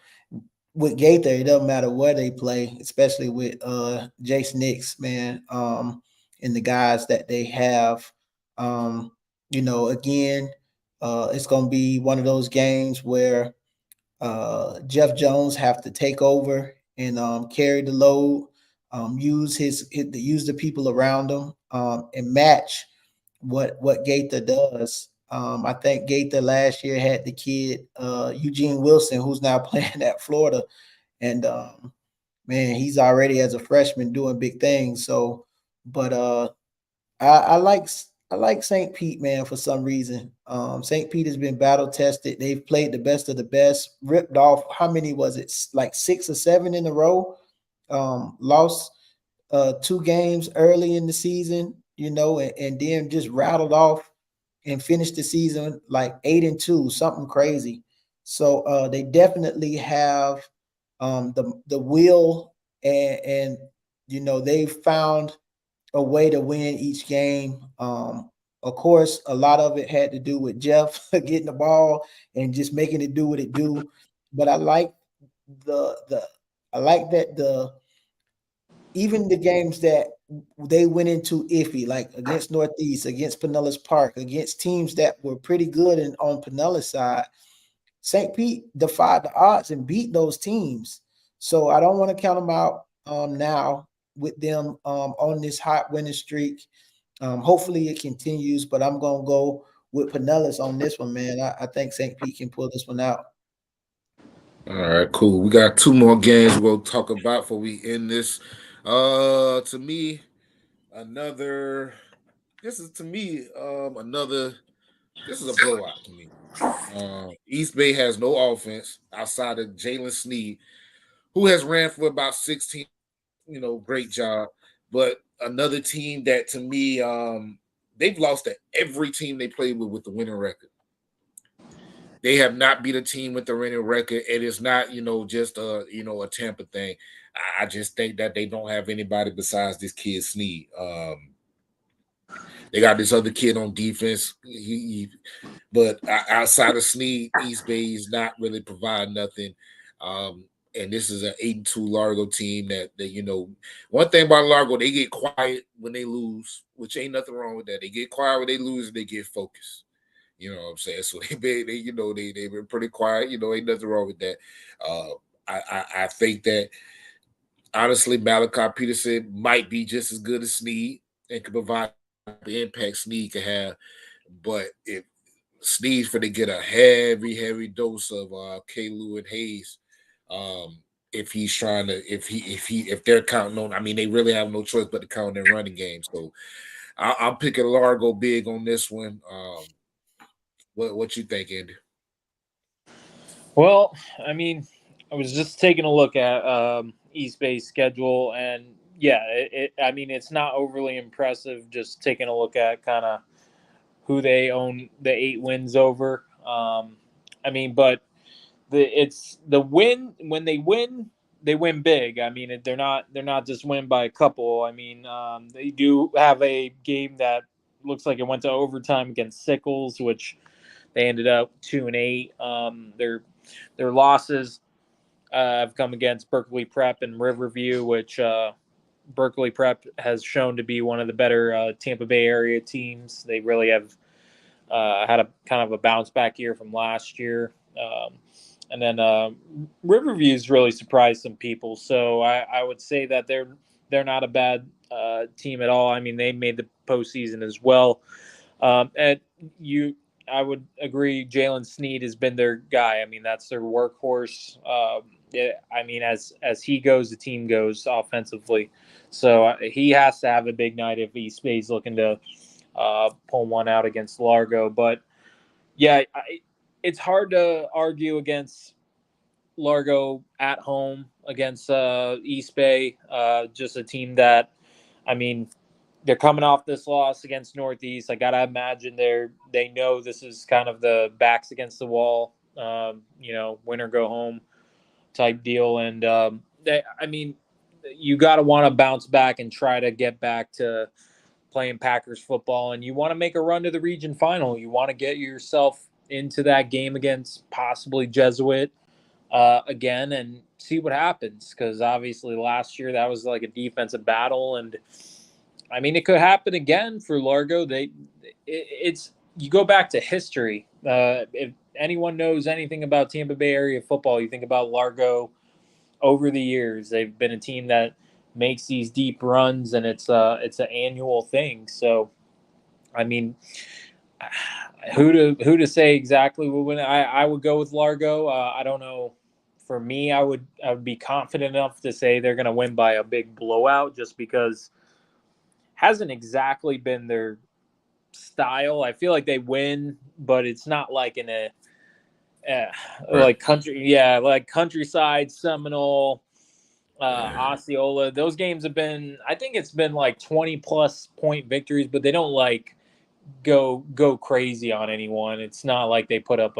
with Gaither, it doesn't matter where they play, especially with Jace Nix, man, and the guys that they have. Again, it's gonna be one of those games where Jeff Jones have to take over and carry the load, use the people around him, and match what Gaither does. I think Gaither last year had the kid Eugene Wilson, who's now playing at Florida, and man, he's already as a freshman doing big things. So, but I like St. Pete, man, for some reason. St. Pete has been battle tested. They've played the best of the best, ripped off how many was it? Like 6 or 7 in a row. Lost 2 games early in the season, and then just rattled off and finished the season like 8-2, something crazy. So they definitely have the will, and they've found a way to win each game. Of course, a lot of it had to do with Jeff getting the ball and just making it do what it do. But I like the I like that even the games that they went into iffy, like against Northeast, against Pinellas Park, against teams that were pretty good and on Pinellas side, St. Pete defied the odds and beat those teams. So I don't want to count them out now with them on this hot winning streak. Hopefully it continues, but I'm going to go with Pinellas on this one, man. I think St. Pete can pull this one out. All right, cool. We got 2 more games we'll talk about before we end this. To me, another. This is to me another. This is a blowout to me. East Bay has no offense outside of Jalen Sneed, who has ran for about 16. Great job. But another team that to me, they've lost to every team they played with the winning record. They have not beat a team with the winning record. It is not, just a Tampa thing. I just think that they don't have anybody besides this kid Sneed. They got this other kid on defense. But outside of Sneed, East Bay is not really providing nothing. And this is an 8-2 Largo team that one thing about Largo, they get quiet when they lose, which ain't nothing wrong with that. They get quiet when they lose and they get focused. You know what I'm saying? So they've been pretty quiet. Ain't nothing wrong with that. I think that honestly, Malachi Peterson might be just as good as Sneed and can provide the impact Sneed can have. But if Sneed's for to get a heavy dose of Kalu and Hayes, if he's trying to, if they're counting on, I mean, they really have no choice but to count on their running game. So I'm picking Largo big on this one. What you think, Andy? Well, I mean, I was just taking a look at East Bay's schedule, and yeah, I mean, it's not overly impressive. Just taking a look at kind of who they own the 8 wins over. I mean, but it's the win when they win big. I mean, they're not just win by a couple. I mean, they do have a game that looks like it went to overtime against Sickles, which they ended up 2-8. Their losses have come against Berkeley Prep and Riverview, which Berkeley Prep has shown to be one of the better Tampa Bay area teams. They really have had a kind of a bounce back year from last year. And then Riverview's really surprised some people. So I would say that they're not a bad team at all. I mean, they made the postseason as well. I would agree. Jalen Sneed has been their guy. I mean, that's their workhorse. I mean, as he goes, the team goes offensively. So he has to have a big night if East Bay's looking to pull one out against Largo. But yeah, it's hard to argue against Largo at home against East Bay. Just a team that, I mean, they're coming off this loss against Northeast. I gotta imagine they know this is kind of the backs against the wall, win or go home type deal. And I mean, you gotta want to bounce back and try to get back to playing Packers football, and you want to make a run to the region final. You want to get yourself into that game against possibly Jesuit again and see what happens, because obviously last year that was like a defensive battle, and I mean it could happen again for Largo. It's you go back to history. If anyone knows anything about Tampa Bay area football, you think about Largo. Over the years, they've been a team that makes these deep runs, and it's an annual thing. So, I mean, who to say exactly will win? I would go with Largo. I don't know. For me, I would be confident enough to say they're going to win by a big blowout, just because hasn't exactly been their style. I feel like they win, but it's not like in a like countryside Seminole, Osceola. Those games have been, I think it's been like 20 plus point victories, but they don't like go crazy on anyone. It's not like they put up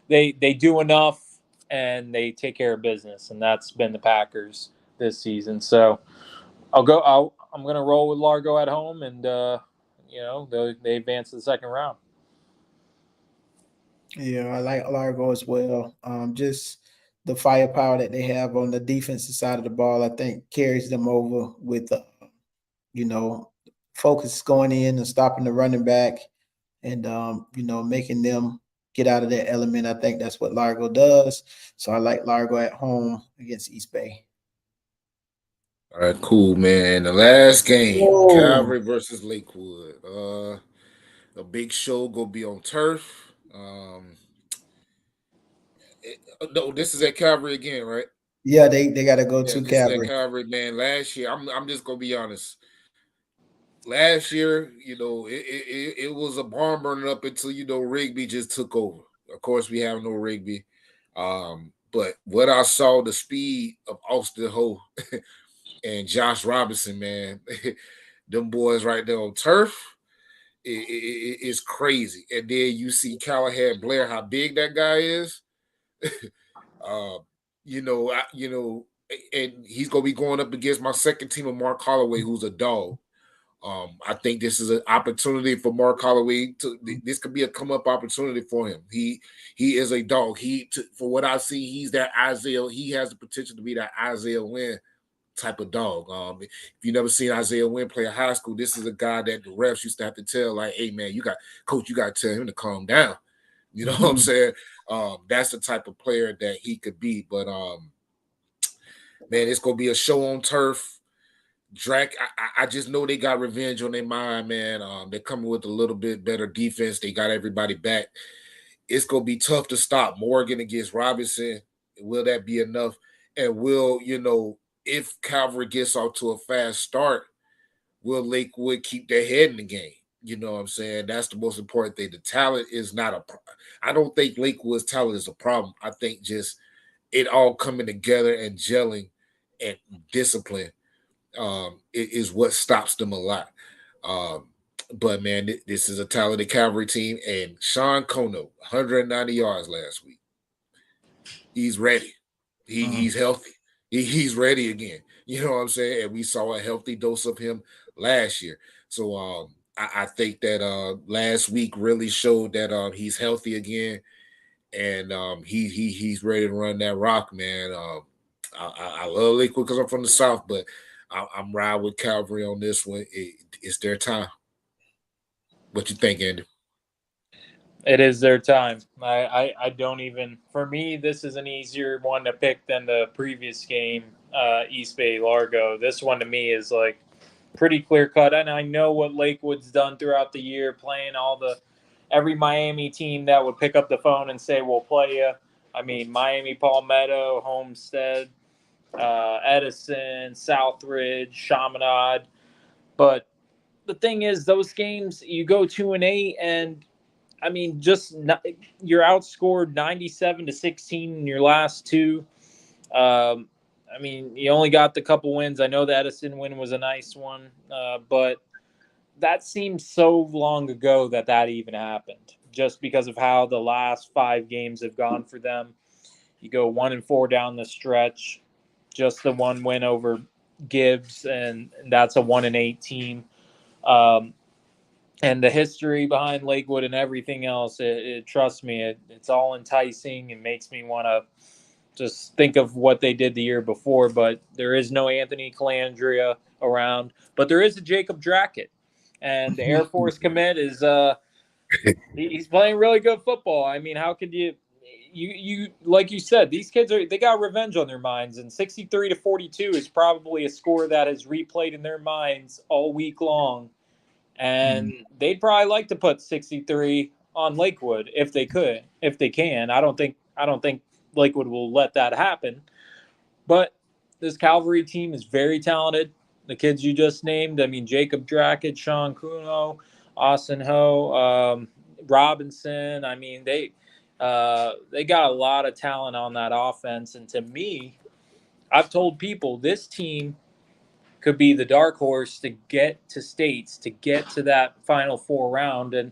they do enough and they take care of business, and that's been the Packers this season. So I'm gonna roll with Largo at home, and they advance to the second round. Yeah, I like Largo as well. Just the firepower that they have on the defensive side of the ball, I think carries them over with, you know, focus going in and stopping the running back and, making them get out of their element. I think that's what Largo does. So I like Largo at home against East Bay. All right, cool, man. The last game, Whoa. Calvary versus Lakewood. A big show gonna be on turf. No, this is at Calvary again, right? Yeah, they got to go Yeah, to this is at Calvary. Calvary, man. Last year, I'm just gonna be honest. Last year, it was a barn burning up until Rigby just took over. Of course, we have no Rigby, but what I saw, the speed of Austin Ho and Josh Robinson, man, them boys right there on turf, it's crazy. And then you see Callahan Blair, how big that guy is. uh, and he's gonna be going up against my second team of Mark Holloway, who's a dog. I think this is an opportunity for Mark Holloway this could be a come up opportunity for him. He is a dog. For what I see, he's that Isaiah. He has the potential to be that Isaiah Wynn type of dog. If you never seen Isaiah Wynn play a high school, this is a guy that the refs used to have to tell, like, hey man, you got to tell him to calm down. You know what I'm saying? That's the type of player that he could be. But man, it's gonna be a show on turf. Drac, I just know they got revenge on their mind, man. They're coming with a little bit better defense. They got everybody back. It's gonna be tough to stop Morgan against Robinson. Will that be enough? And if Calvary gets off to a fast start, will Lakewood keep their head in the game? You know what I'm saying? That's the most important thing. The talent is not I don't think Lakewood's talent is a problem. I think just it all coming together and gelling and discipline is what stops them a lot. But man, this is a talented Calvary team, and Sean Kono, 190 yards last week. He's ready. He's healthy. He's ready again. You know what I'm saying? And we saw a healthy dose of him last year. So I think that last week really showed that he's healthy again, and he's ready to run that rock, man. I love Lakewood because I'm from the South, but I'm riding with Calvary on this one. It's their time. What you think, Andy? It is their time. I don't even, for me, this is an easier one to pick than the previous game, East Bay Largo. This one to me is like pretty clear cut. And I know what Lakewood's done throughout the year, playing every Miami team that would pick up the phone and say, we'll play you. I mean, Miami, Palmetto, Homestead, Edison, Southridge, Chaminade. But the thing is, those games, you go 2-8, and I mean, you're outscored 97-16 in your last two. I mean, you only got the couple wins. I know the Edison win was a nice one, but that seems so long ago that even happened, just because of how the last 5 games have gone for them. You go 1-4 down the stretch, just the one win over Gibbs, and that's a 1-8 team. and the history behind Lakewood and everything else, trust me, it's all enticing and makes me want to just think of what they did the year before. But there is no Anthony Calandria around, but there is a Jacob Drackett, and the Air Force commit is he's playing really good football. I mean, how could you like you said, these kids they got revenge on their minds, and 63-42 is probably a score that has replayed in their minds all week long, and they'd probably like to put 63 on Lakewood if they could, if they can. I don't think Lakewood will let that happen, but this Calvary team is very talented. The kids you just named, I mean, Jacob Drackett, Sean Kuno, Austin Ho, Robinson. I mean, they got a lot of talent on that offense. And to me, I've told people this team could be the dark horse to get to states, to get to that Final Four round, and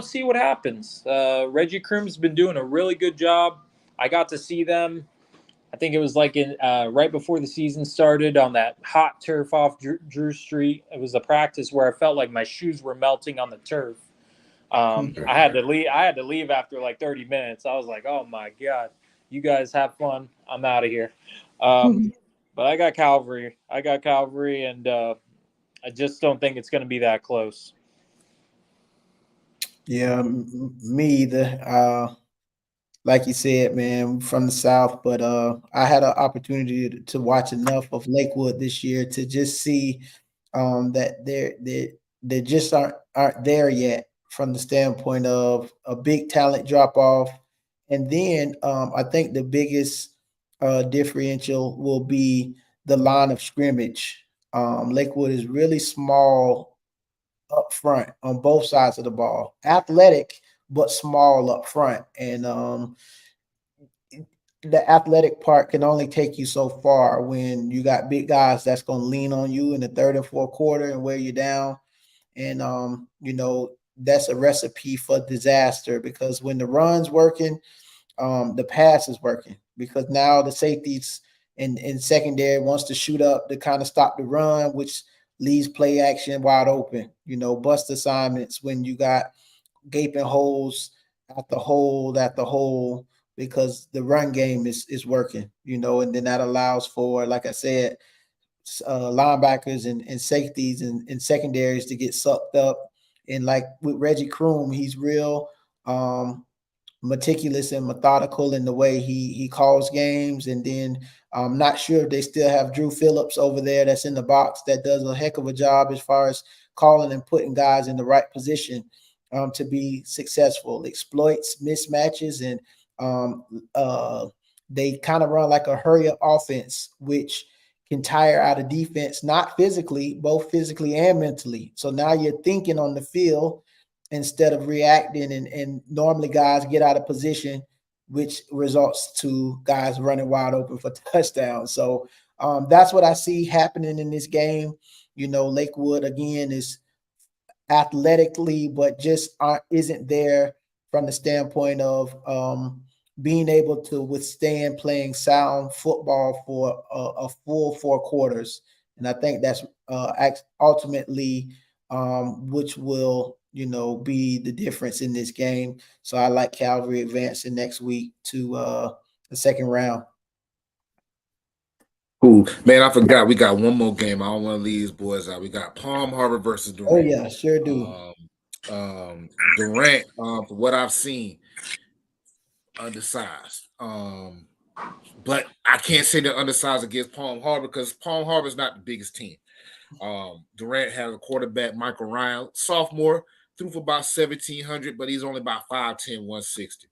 see what happens. Reggie Kroom's been doing a really good job. I got to see them. I think it was like in right before the season started on that hot turf off Drew Street. It was a practice where I felt like my shoes were melting on the turf. I had to leave. I had to leave after like 30 minutes. I was like, "Oh my god, you guys have fun. I'm out of here." But I got Calvary. And I just don't think it's going to be that close. Yeah, me either. Like you said, man, from the South, but I had an opportunity to watch enough of Lakewood this year to just see that they just aren't there yet from the standpoint of a big talent drop off, and then I think the biggest differential will be the line of scrimmage. Lakewood is really small up front on both sides of the ball, athletic but small up front, and the athletic part can only take you so far when you got big guys that's going to lean on you in the third and fourth quarter and wear you down. And that's a recipe for disaster because when the run's working, the pass is working because now the safeties in secondary wants to shoot up to kind of stop the run, which leaves play action wide open. Bust assignments when you got gaping holes at the hole because the run game is working, and then that allows for, like I said, linebackers and safeties and secondaries to get sucked up. And like with Reggie Kroom, he's real meticulous and methodical in the way he calls games. And then I'm not sure if they still have Drew Phillips over there that's in the box that does a heck of a job as far as calling and putting guys in the right position to be successful, exploits mismatches, and they kind of run like a hurry up offense, which can tire out a defense, not physically, both physically and mentally. So now you're thinking on the field instead of reacting, and normally guys get out of position, which results to guys running wide open for touchdowns. So that's what I see happening in this game. Lakewood again is athletically, but just isn't there from the standpoint of being able to withstand playing sound football for a full 4 quarters. And I think that's ultimately which will be the difference in this game. So I like Calvary advancing next week to the second round. Cool, man. I forgot we got one more game. I don't want to leave these boys out. We got Palm Harbor versus Durant. Oh yeah, sure do. Durant, from what I've seen, undersized. But I can't say they're undersized against Palm Harbor because Palm Harbor is not the biggest team. Durant has a quarterback, Michael Ryan, sophomore, threw for about 1,700, but he's only about 5'10", 160.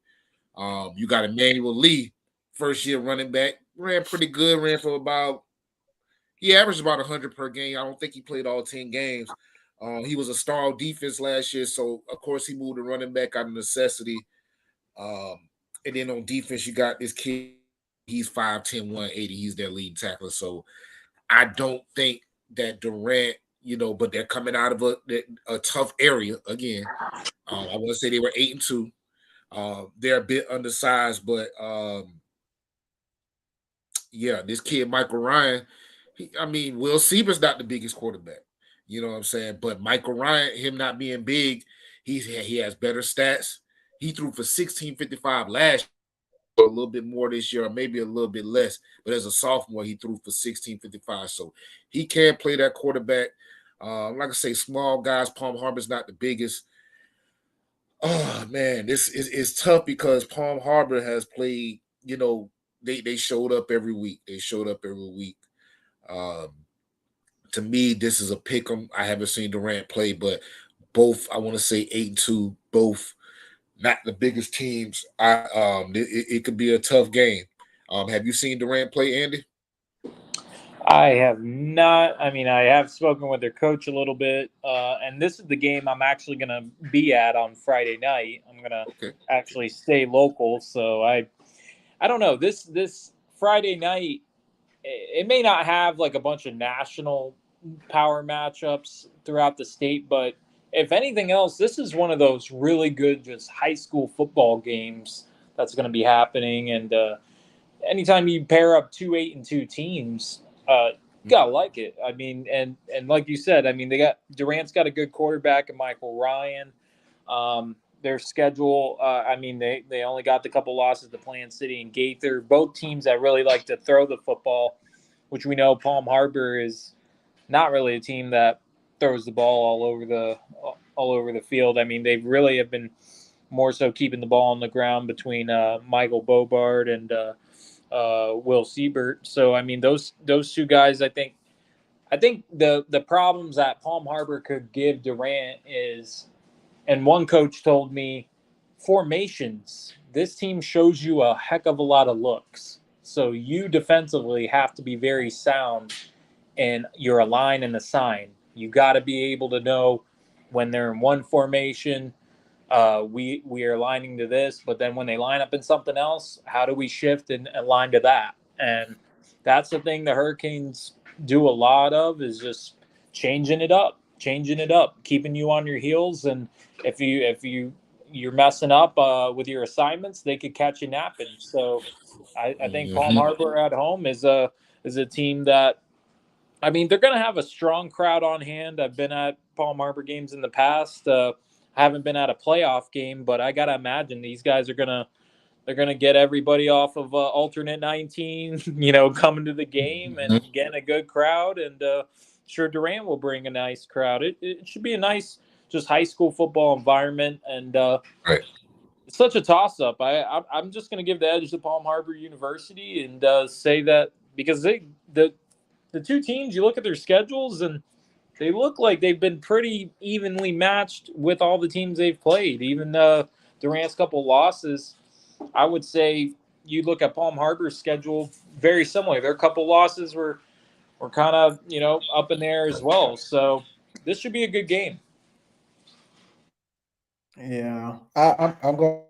You got Emmanuel Lee, first year running back, ran pretty good, he averaged about 100 per game. I don't think he played all 10 games. He was a star on defense last year, so of course he moved to running back out of necessity. And then on defense, you got this kid. He's 5'10", 180. He's their lead tackler. So I don't think that Durant, but they're coming out of a tough area again. I want to say they were 8-2. They're a bit undersized, but this kid Michael Ryan. Will Sieber's not the biggest quarterback. You know what I'm saying? But Michael Ryan, him not being big, he has better stats. He threw for 1655 last year, a little bit more this year, or maybe a little bit less. But as a sophomore, he threw for 1655. So he can play that quarterback. Like I say, small guys. Palm Harbor's not the biggest. Oh man, this is tough because Palm Harbor has played. They showed up every week. They showed up every week. Um, to me, this is a pick 'em. I haven't seen Durant play, but both I want to say 8-2. Both not the biggest teams. It could be a tough game. Have you seen Durant play, Andy? I have not. I mean, I have spoken with their coach a little bit, and this is the game I'm actually going to be at on Friday night. I'm going to actually stay local, so I don't know. This Friday night, it may not have like a bunch of national power matchups throughout the state, but if anything else, this is one of those really good just high school football games that's going to be happening. And anytime you pair up 2 8-2 teams, you gotta like it. I mean, and like you said, I mean, Durant's got a good quarterback and Michael Ryan. Their schedule, I mean, they only got the couple losses to Plant City and Gaither, both teams that really like to throw the football, which we know Palm Harbor is not really a team that throws the ball all over the field. I mean, they really have been more so keeping the ball on the ground between Michael Bobard and Will Siebert. So I mean, those two guys, I think the problems that Palm Harbor could give Durant is, and one coach told me, formations. This team shows you a heck of a lot of looks. So you defensively have to be very sound in your align and assign. You got to be able to know when they're in one formation, we are aligning to this, but then when they line up in something else, how do we shift and align to that? And that's the thing the Hurricanes do a lot of, is just changing it up, keeping you on your heels. And if you're messing up with your assignments, they could catch you napping. So I think Palm Harbor at home is a team that, I mean, they're going to have a strong crowd on hand. I've been at Palm Harbor games in the past. I haven't been at a playoff game, but I got to imagine these guys are they're gonna get everybody off of alternate 19, coming to the game and getting a good crowd. And sure, Durant will bring a nice crowd. It should be a nice, just high school football environment. And Right. It's such a toss-up. I'm just going to give the edge to Palm Harbor University and say that because the two teams, you look at their schedules and they look like they've been pretty evenly matched with all the teams they've played. Even Durant's couple losses, I would say you look at Palm Harbor's schedule, very similar. Their couple losses were kind of, up in there as well. So this should be a good game. Yeah, I'm going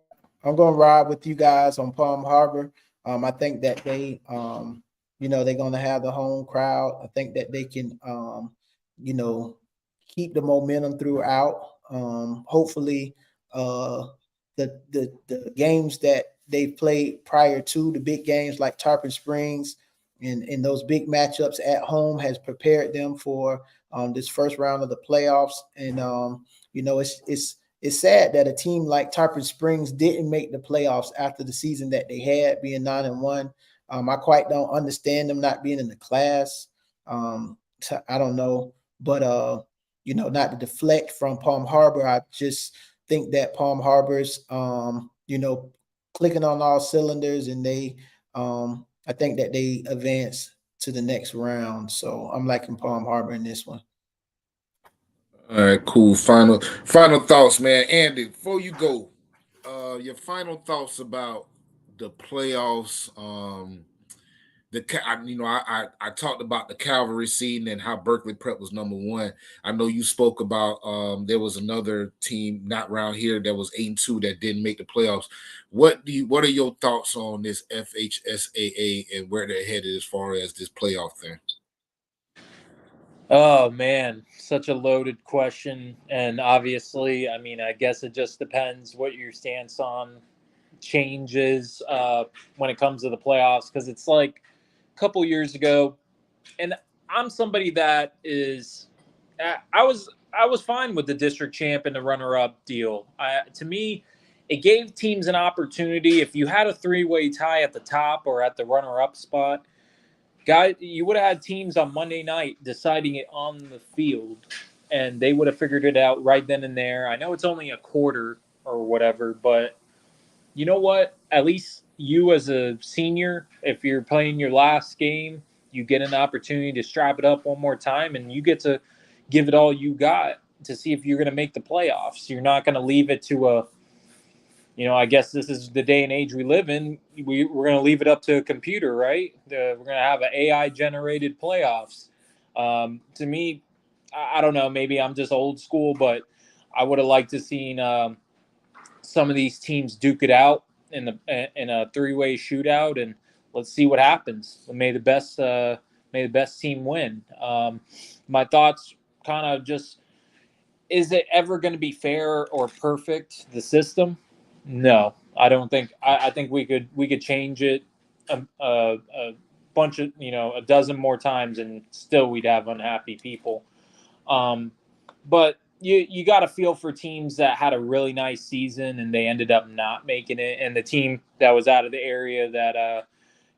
to ride with you guys on Palm Harbor. I think that they're going to have the home crowd. I think that they can, keep the momentum throughout. Hopefully, the games that they've played prior to the big games like Tarpon Springs and those big matchups at home has prepared them for this first round of the playoffs. And it's sad that a team like Tarpon Springs didn't make the playoffs after the season that they had, being 9-1. I quite don't understand them not being in the class. I don't know, but not to deflect from Palm Harbor, I just think that Palm Harbor's, clicking on all cylinders, and I think that they advance to the next round. So I'm liking Palm Harbor in this one. All right, cool. Final thoughts, man. Andy, before you go, your final thoughts about the playoffs. I talked about the Calvary seeding and how Berkeley Prep was number 1. I know you spoke about there was another team not around here that was 8-2 that didn't make the playoffs. What are your thoughts on this FHSAA and where they're headed as far as this playoff thing? Oh man, such a loaded question. And obviously, I mean, I guess it just depends what your stance on changes when it comes to the playoffs. Because it's like a couple years ago, and I'm somebody that is I was fine with the district champ and the runner-up deal. To me, it gave teams an opportunity. If you had a three-way tie at the top or at the runner-up spot, you would have had teams on Monday night deciding it on the field, and they would have figured it out right then and there. I know it's only a quarter or whatever, but you know what? At least you as a senior, if you're playing your last game, you get an opportunity to strap it up one more time, and you get to give it all you got to see if you're going to make the playoffs. You're not going to leave it to I guess this is the day and age we live in. We're going to leave it up to a computer, right? We're going to have an AI generated playoffs. To me, I don't know. Maybe I'm just old school, but I would have liked to seen some of these teams duke it out in a three-way shootout, and let's see what happens. May the best team win. My thoughts kind of just, is it ever going to be fair or perfect, the system? No, I don't think. I think we could change it a bunch of a dozen more times, and still we'd have unhappy people. But you got to feel for teams that had a really nice season and they ended up not making it, and the team that was out of the area that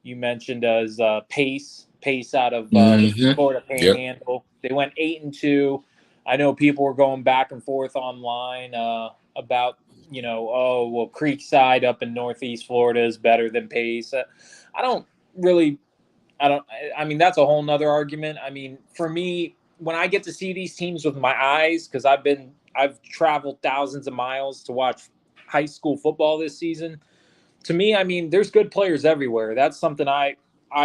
you mentioned as Pace out of the Florida Panhandle. Yep. They went 8-2. I know people were going back and forth online about Creekside up in Northeast Florida is better than Pace. I mean, that's a whole nother argument. I mean, for me, when I get to see these teams with my eyes, because I've traveled thousands of miles to watch high school football this season. To me, I mean, there's good players everywhere. That's something I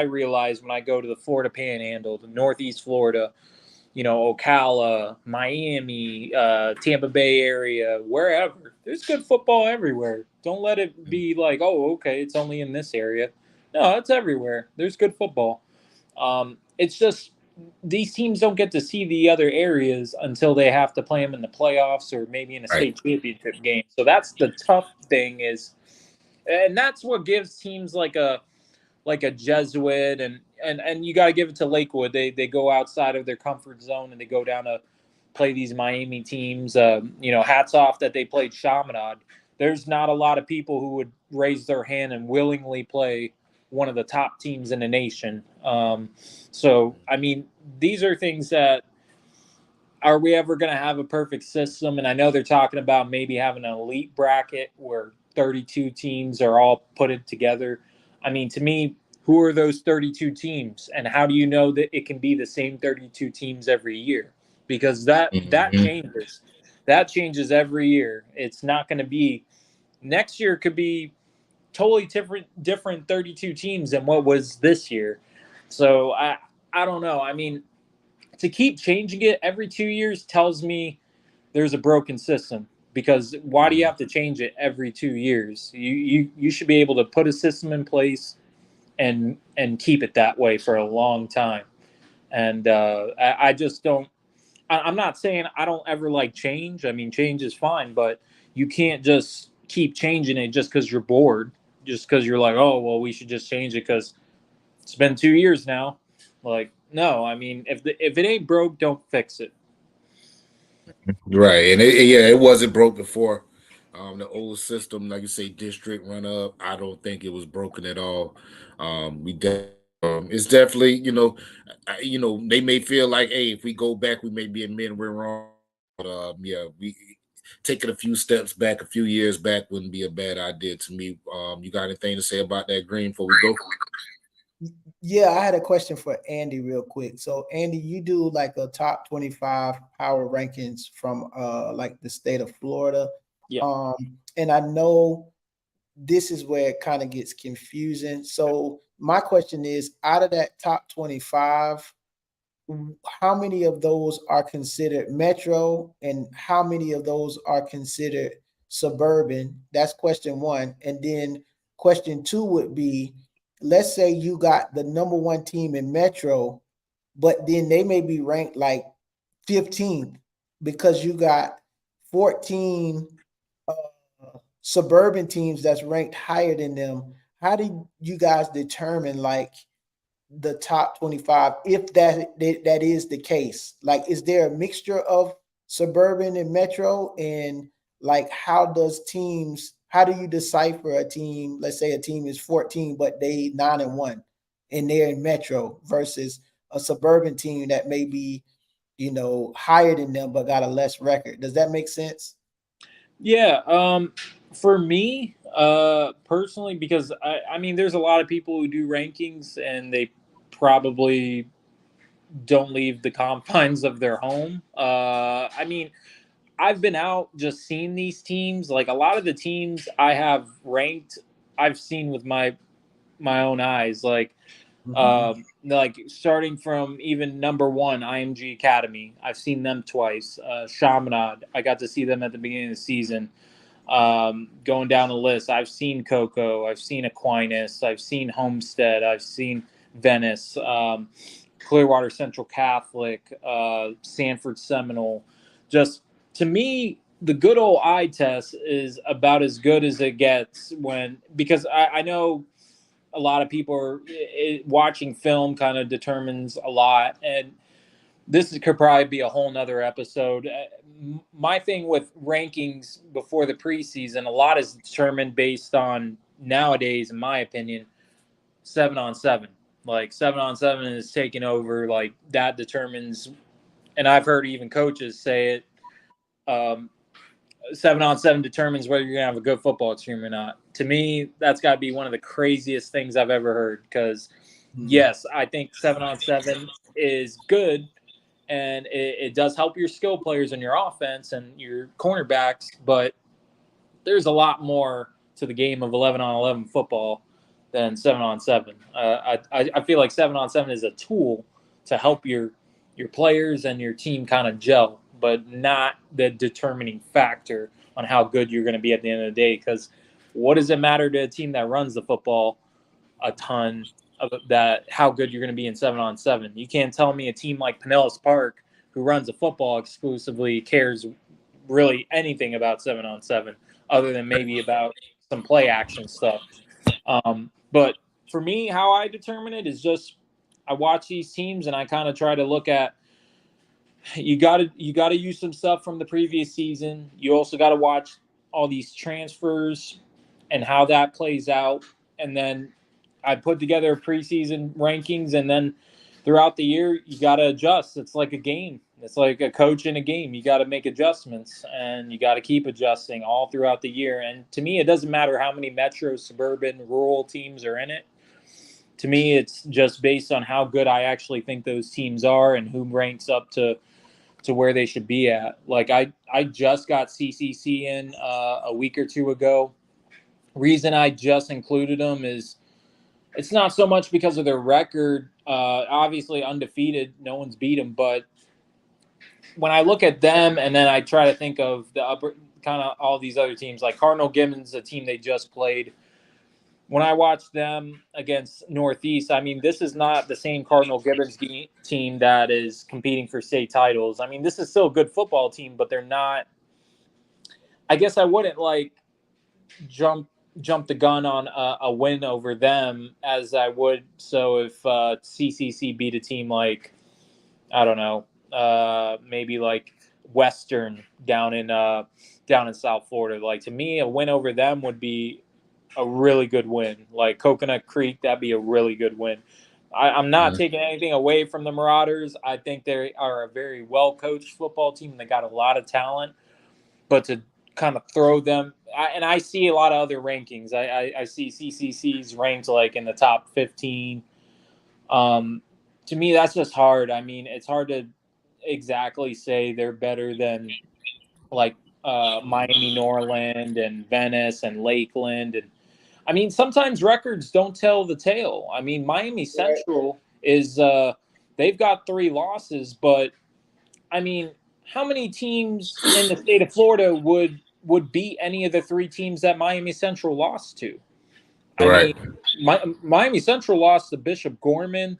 realize when I go to the Florida Panhandle, the Northeast Florida, Ocala, Miami, Tampa Bay area, wherever. There's good football everywhere. Don't let it be like, oh, okay, it's only in this area. No, it's everywhere. There's good football. It's just these teams don't get to see the other areas until they have to play them in the playoffs or maybe in a state championship game. So that's the tough thing and that's what gives teams like a Jesuit and you got to give it to Lakewood. They go outside of their comfort zone and they go down to play these Miami teams. Hats off that they played Chaminade. There's not a lot of people who would raise their hand and willingly play one of the top teams in the nation. So, I mean, these are things that, are we ever going to have a perfect system? And I know they're talking about maybe having an elite bracket where 32 teams are all put it together. I mean, to me, who are those 32 teams? And how do you know that it can be the same 32 teams every year? Because that changes. That changes every year. It's not going to be – next year could be totally different 32 teams than what was this year. So I don't know. I mean, to keep changing it every 2 years tells me there's a broken system, because why do you have to change it every 2 years? You should be able to put a system in place and keep it that way for a long time. And I just don't. I'm not saying I don't ever like change. I mean, change is fine, but you can't just keep changing it just because you're bored, just because you're like, oh, well, we should just change it because it's been 2 years now. Like, no, I mean, if it ain't broke, don't fix it. Right, and it wasn't broke before. The old system, like you say, district run up. I don't think it was broken at all. It's definitely, they may feel like, hey, if we go back, we may be admitting we're wrong. But we taking a few steps back, a few years back, wouldn't be a bad idea to me. You got anything to say about that, Green, before we go? Yeah, I had a question for Andy real quick. So Andy, you do like a top 25 power rankings from like the state of Florida. Yeah. And I know this is where it kind of gets confusing. So my question is, out of that top 25, how many of those are considered metro and how many of those are considered suburban? That's question one. And then question two would be, let's say you got the number one team in metro, but then they may be ranked like 15th because you got 14 suburban teams that's ranked higher than them. How do you guys determine like the top 25 if that is the case? Like, is there a mixture of suburban and metro? And like, how do you decipher a team? Let's say a team is 14 but they 9-1 and they're in metro versus a suburban team that may be, higher than them but got a less record. Does that make sense? Yeah. For me, personally, because I mean, there's a lot of people who do rankings and they probably don't leave the confines of their home. I mean, I've been out just seeing these teams. Like a lot of the teams I have ranked, I've seen with my own eyes. Like starting from even number one, IMG Academy. I've seen them twice. Chaminade, I got to see them at the beginning of the season. Going down the list, I've seen Coco, I've seen Aquinas, I've seen Homestead, I've seen Venice, Clearwater Central Catholic, Sanford Seminole. Just to me, the good old eye test is about as good as it gets because I know a lot of people are watching film kind of determines a lot. And this could probably be a whole nother episode. My thing with rankings before the preseason, a lot is determined based on nowadays, in my opinion, 7-on-7. Like 7-on-7 is taking over. Like that determines, and I've heard even coaches say it. 7-on-7 determines whether you're gonna have a good football team or not. To me, that's got to be one of the craziest things I've ever heard. Because yes, I think 7-on-7 is good, and it does help your skill players in your offense and your cornerbacks. But there's a lot more to the game of 11-on-11 football than 7-on-7. I feel like 7-on-7 is a tool to help your players and your team kind of gel, but not the determining factor on how good you're going to be at the end of the day. Because what does it matter to a team that runs the football a ton of that, how good you're going to be in 7-on-7? You can't tell me a team like Pinellas Park, who runs the football exclusively, cares really anything about 7-on-7 other than maybe about some play action stuff. But for me, how I determine it is just I watch these teams and I kind of try to look at, you got to use some stuff from the previous season. You also got to watch all these transfers and how that plays out. And then I put together preseason rankings, and then throughout the year you got to adjust. It's like a game. It's like a coach in a game. You got to make adjustments, and you got to keep adjusting all throughout the year. And to me, it doesn't matter how many metro, suburban, rural teams are in it. To me, it's just based on how good I actually think those teams are and who ranks up to where they should be at. Like I just got CCC in a week or two ago. Reason I just included them is it's not so much because of their record. Obviously undefeated, no one's beat them. But when I look at them and then I try to think of the upper kind of all these other teams, like Cardinal Gibbons, a team they just played. When I watch them against Northeast, I mean, this is not the same Cardinal Gibbons team that is competing for state titles. I mean, this is still a good football team, but they're not. I guess I wouldn't like jump the gun on a win over them as I would. So if CCC beat a team like, I don't know, maybe like Western down in South Florida, like to me, a win over them would be a really good win. Like Coconut Creek, that'd be a really good win. I'm not taking anything away from the Marauders. I think they are a very well-coached football team. They got a lot of talent, but to kind of throw them, and I see a lot of other rankings. I see CCC's ranked like in the top 15. To me, that's just hard. I mean, it's hard to exactly say they're better than like Miami Norland and Venice and Lakeland. And I mean, sometimes records don't tell the tale. I mean, Miami Central is they've got 3 losses, but I mean, how many teams in the state of Florida would beat any of the 3 teams that Miami Central lost to? I Right. mean, Miami Central lost to Bishop Gorman,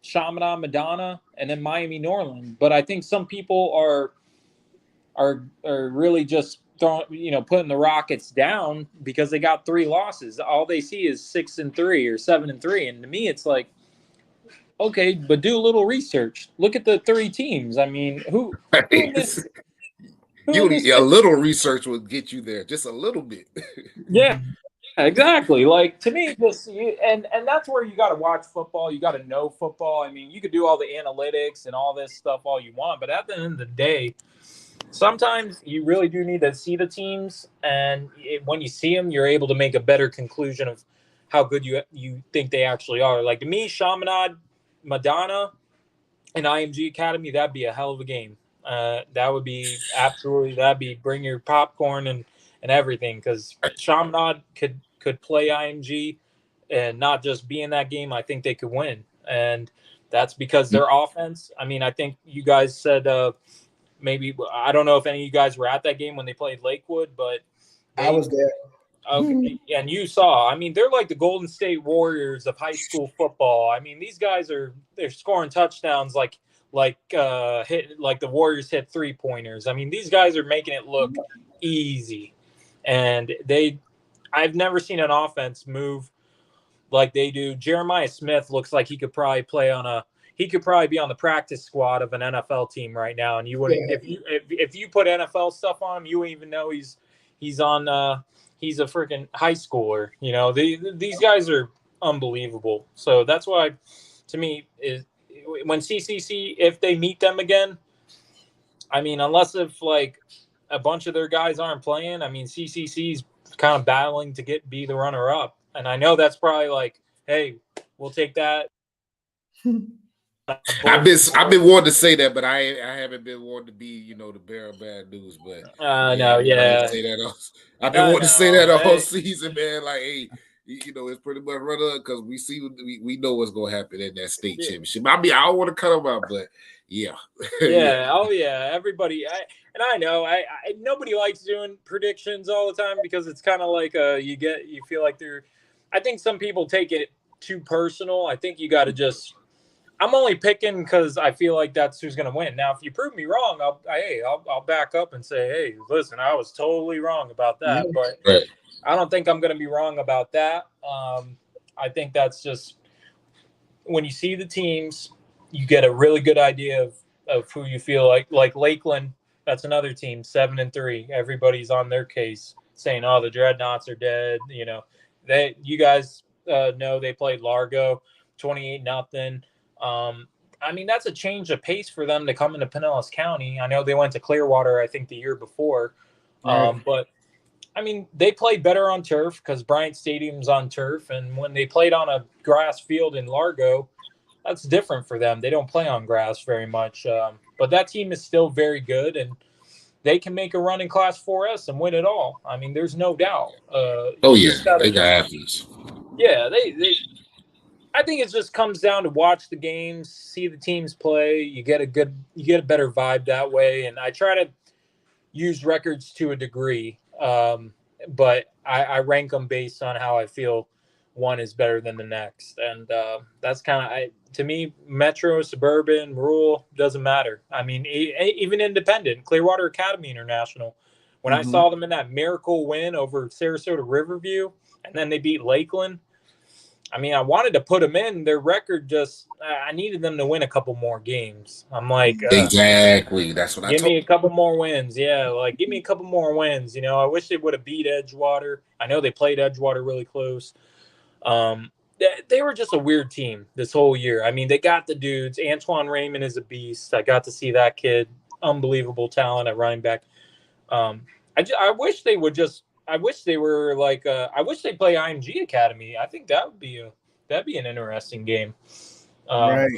Chaminade, Madonna, and then Miami Norland. But I think some people are really just putting the Rockets down because they got 3 losses. All they see is 6-3 or 7-3, and to me, it's like Okay, but do a little research. Look at the 3 teams. I mean, who in this who in this A little research will get you there, just a little bit. Yeah, exactly. Like to me, and that's where you got to watch football. You got to know football. I mean, you could do all the analytics and all this stuff all you want, but at the end of the day, sometimes you really do need to see the teams, and when you see them, you're able to make a better conclusion of how good you think they actually are. Like to me, Chaminade, Madonna, and IMG Academy, that'd be a hell of a game. That would be absolutely. That'd be bring your popcorn and everything, because Chaminade could play IMG and not just be in that game. I think they could win, and that's because their offense. I mean, I think you guys said maybe, I don't know if any of you guys were at that game when they played Lakewood, but I was there. Okay, and you saw. I mean, they're like the Golden State Warriors of high school football. I mean, these guys they're scoring touchdowns like the Warriors hit 3-pointers. I mean, these guys are making it look easy, and I've never seen an offense move like they do. Jeremiah Smith looks like he could probably be on the practice squad of an NFL team right now, and you wouldn't if you put NFL stuff on him, you wouldn't even know he's on. He's a freaking high schooler. You know, these guys are unbelievable. So that's why, to me, is when CCC, if they meet them again, I mean, unless if like a bunch of their guys aren't playing, I mean, CCC's kind of battling to be the runner up, and I know that's probably like, hey, we'll take that. I've been wanting to say that, but I haven't been wanting to be, the bearer of bad news. But no, yeah, I've been wanting to say that all season, man. Like, hey, it's pretty much run up because we know what's gonna happen in that state championship. I don't want to cut them out, but yeah, yeah, oh yeah, everybody. I know nobody likes doing predictions all the time because it's kind of like you feel like I think some people take it too personal. I think you got to just. I'm only picking because I feel like that's who's going to win. Now, if you prove me wrong, I'll back up and say, hey, listen, I was totally wrong about that. But I don't think I'm going to be wrong about that. I think that's just when you see the teams, you get a really good idea of who you feel like Lakeland. That's another team, 7-3. Everybody's on their case saying, oh, the Dreadnoughts are dead. You guys know they played Largo 28-0. I mean, that's a change of pace for them to come into Pinellas County. I know they went to Clearwater, I think, the year before. But, I mean, they played better on turf because Bryant Stadium's on turf. And when they played on a grass field in Largo, that's different for them. They don't play on grass very much. But that team is still very good, and they can make a run in Class 4S and win it all. I mean, there's no doubt. They got athletes. Yeah, I think it just comes down to watch the games, see the teams play. You get a better vibe that way. And I try to use records to a degree, but I rank them based on how I feel one is better than the next. And that's kind of, to me, metro, suburban, rural, doesn't matter. I mean, even independent, Clearwater Academy International, when I saw them in that miracle win over Sarasota Riverview, and then they beat Lakeland, I mean, I wanted to put them in. Their record I needed them to win a couple more games. I'm like, exactly. That's what I told. Give me a couple more wins. Yeah, like give me a couple more wins. I wish they would have beat Edgewater. I know they played Edgewater really close. They were just a weird team this whole year. I mean, they got the dudes. Antoine Raymond is a beast. I got to see that kid. Unbelievable talent at running back. I wish they would just. I wish they were like. I wish they play IMG Academy. I think that'd be an interesting game. Right.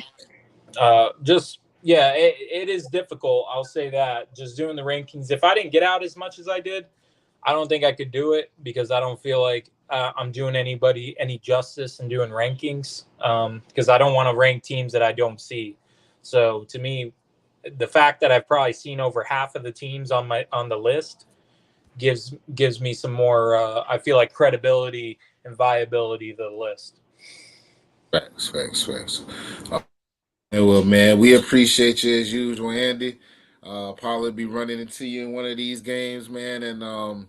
It is difficult. I'll say that. Just doing the rankings. If I didn't get out as much as I did, I don't think I could do it because I don't feel like I'm doing anybody any justice in doing rankings. Because I don't want to rank teams that I don't see. So to me, the fact that I've probably seen over half of the teams on the list gives me some more I feel like credibility and viability to the list. Facts. Well, man, we appreciate you as usual, Andy. Probably be running into you in one of these games, man. And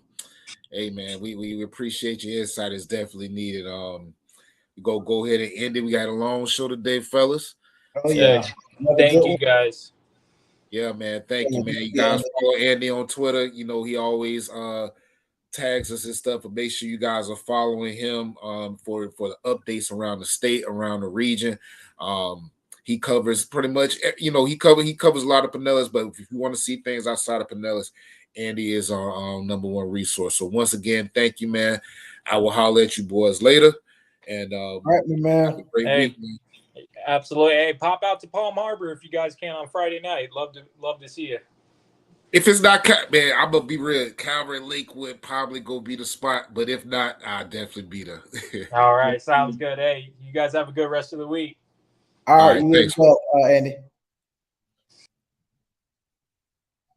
hey, man, we appreciate your insight. It's definitely needed. Go ahead and end it. We got a long show today, fellas. Oh yeah. Sick. Another Thank good you one. guys. Yeah, man. Thank you, man. You Yeah. guys follow Andy on Twitter. You know, he always tags us and stuff, but make sure you guys are following him for the updates around the state, around the region. He covers pretty much, you know, he covers a lot of Pinellas, but if you want to see things outside of Pinellas, Andy is our number one resource. So once again, thank you, man. I will holler at you boys later. And All right, man. have a great Hey. week, man. Absolutely. Hey, pop out to Palm Harbor if you guys can on Friday night. Love to see you. If it's not, man, I'm gonna be real. Calvary Lakewood probably go be the spot, but if not, I'll definitely be there. All right, sounds good. Hey, you guys have a good rest of the week. All right, right, you as thanks. well, Andy.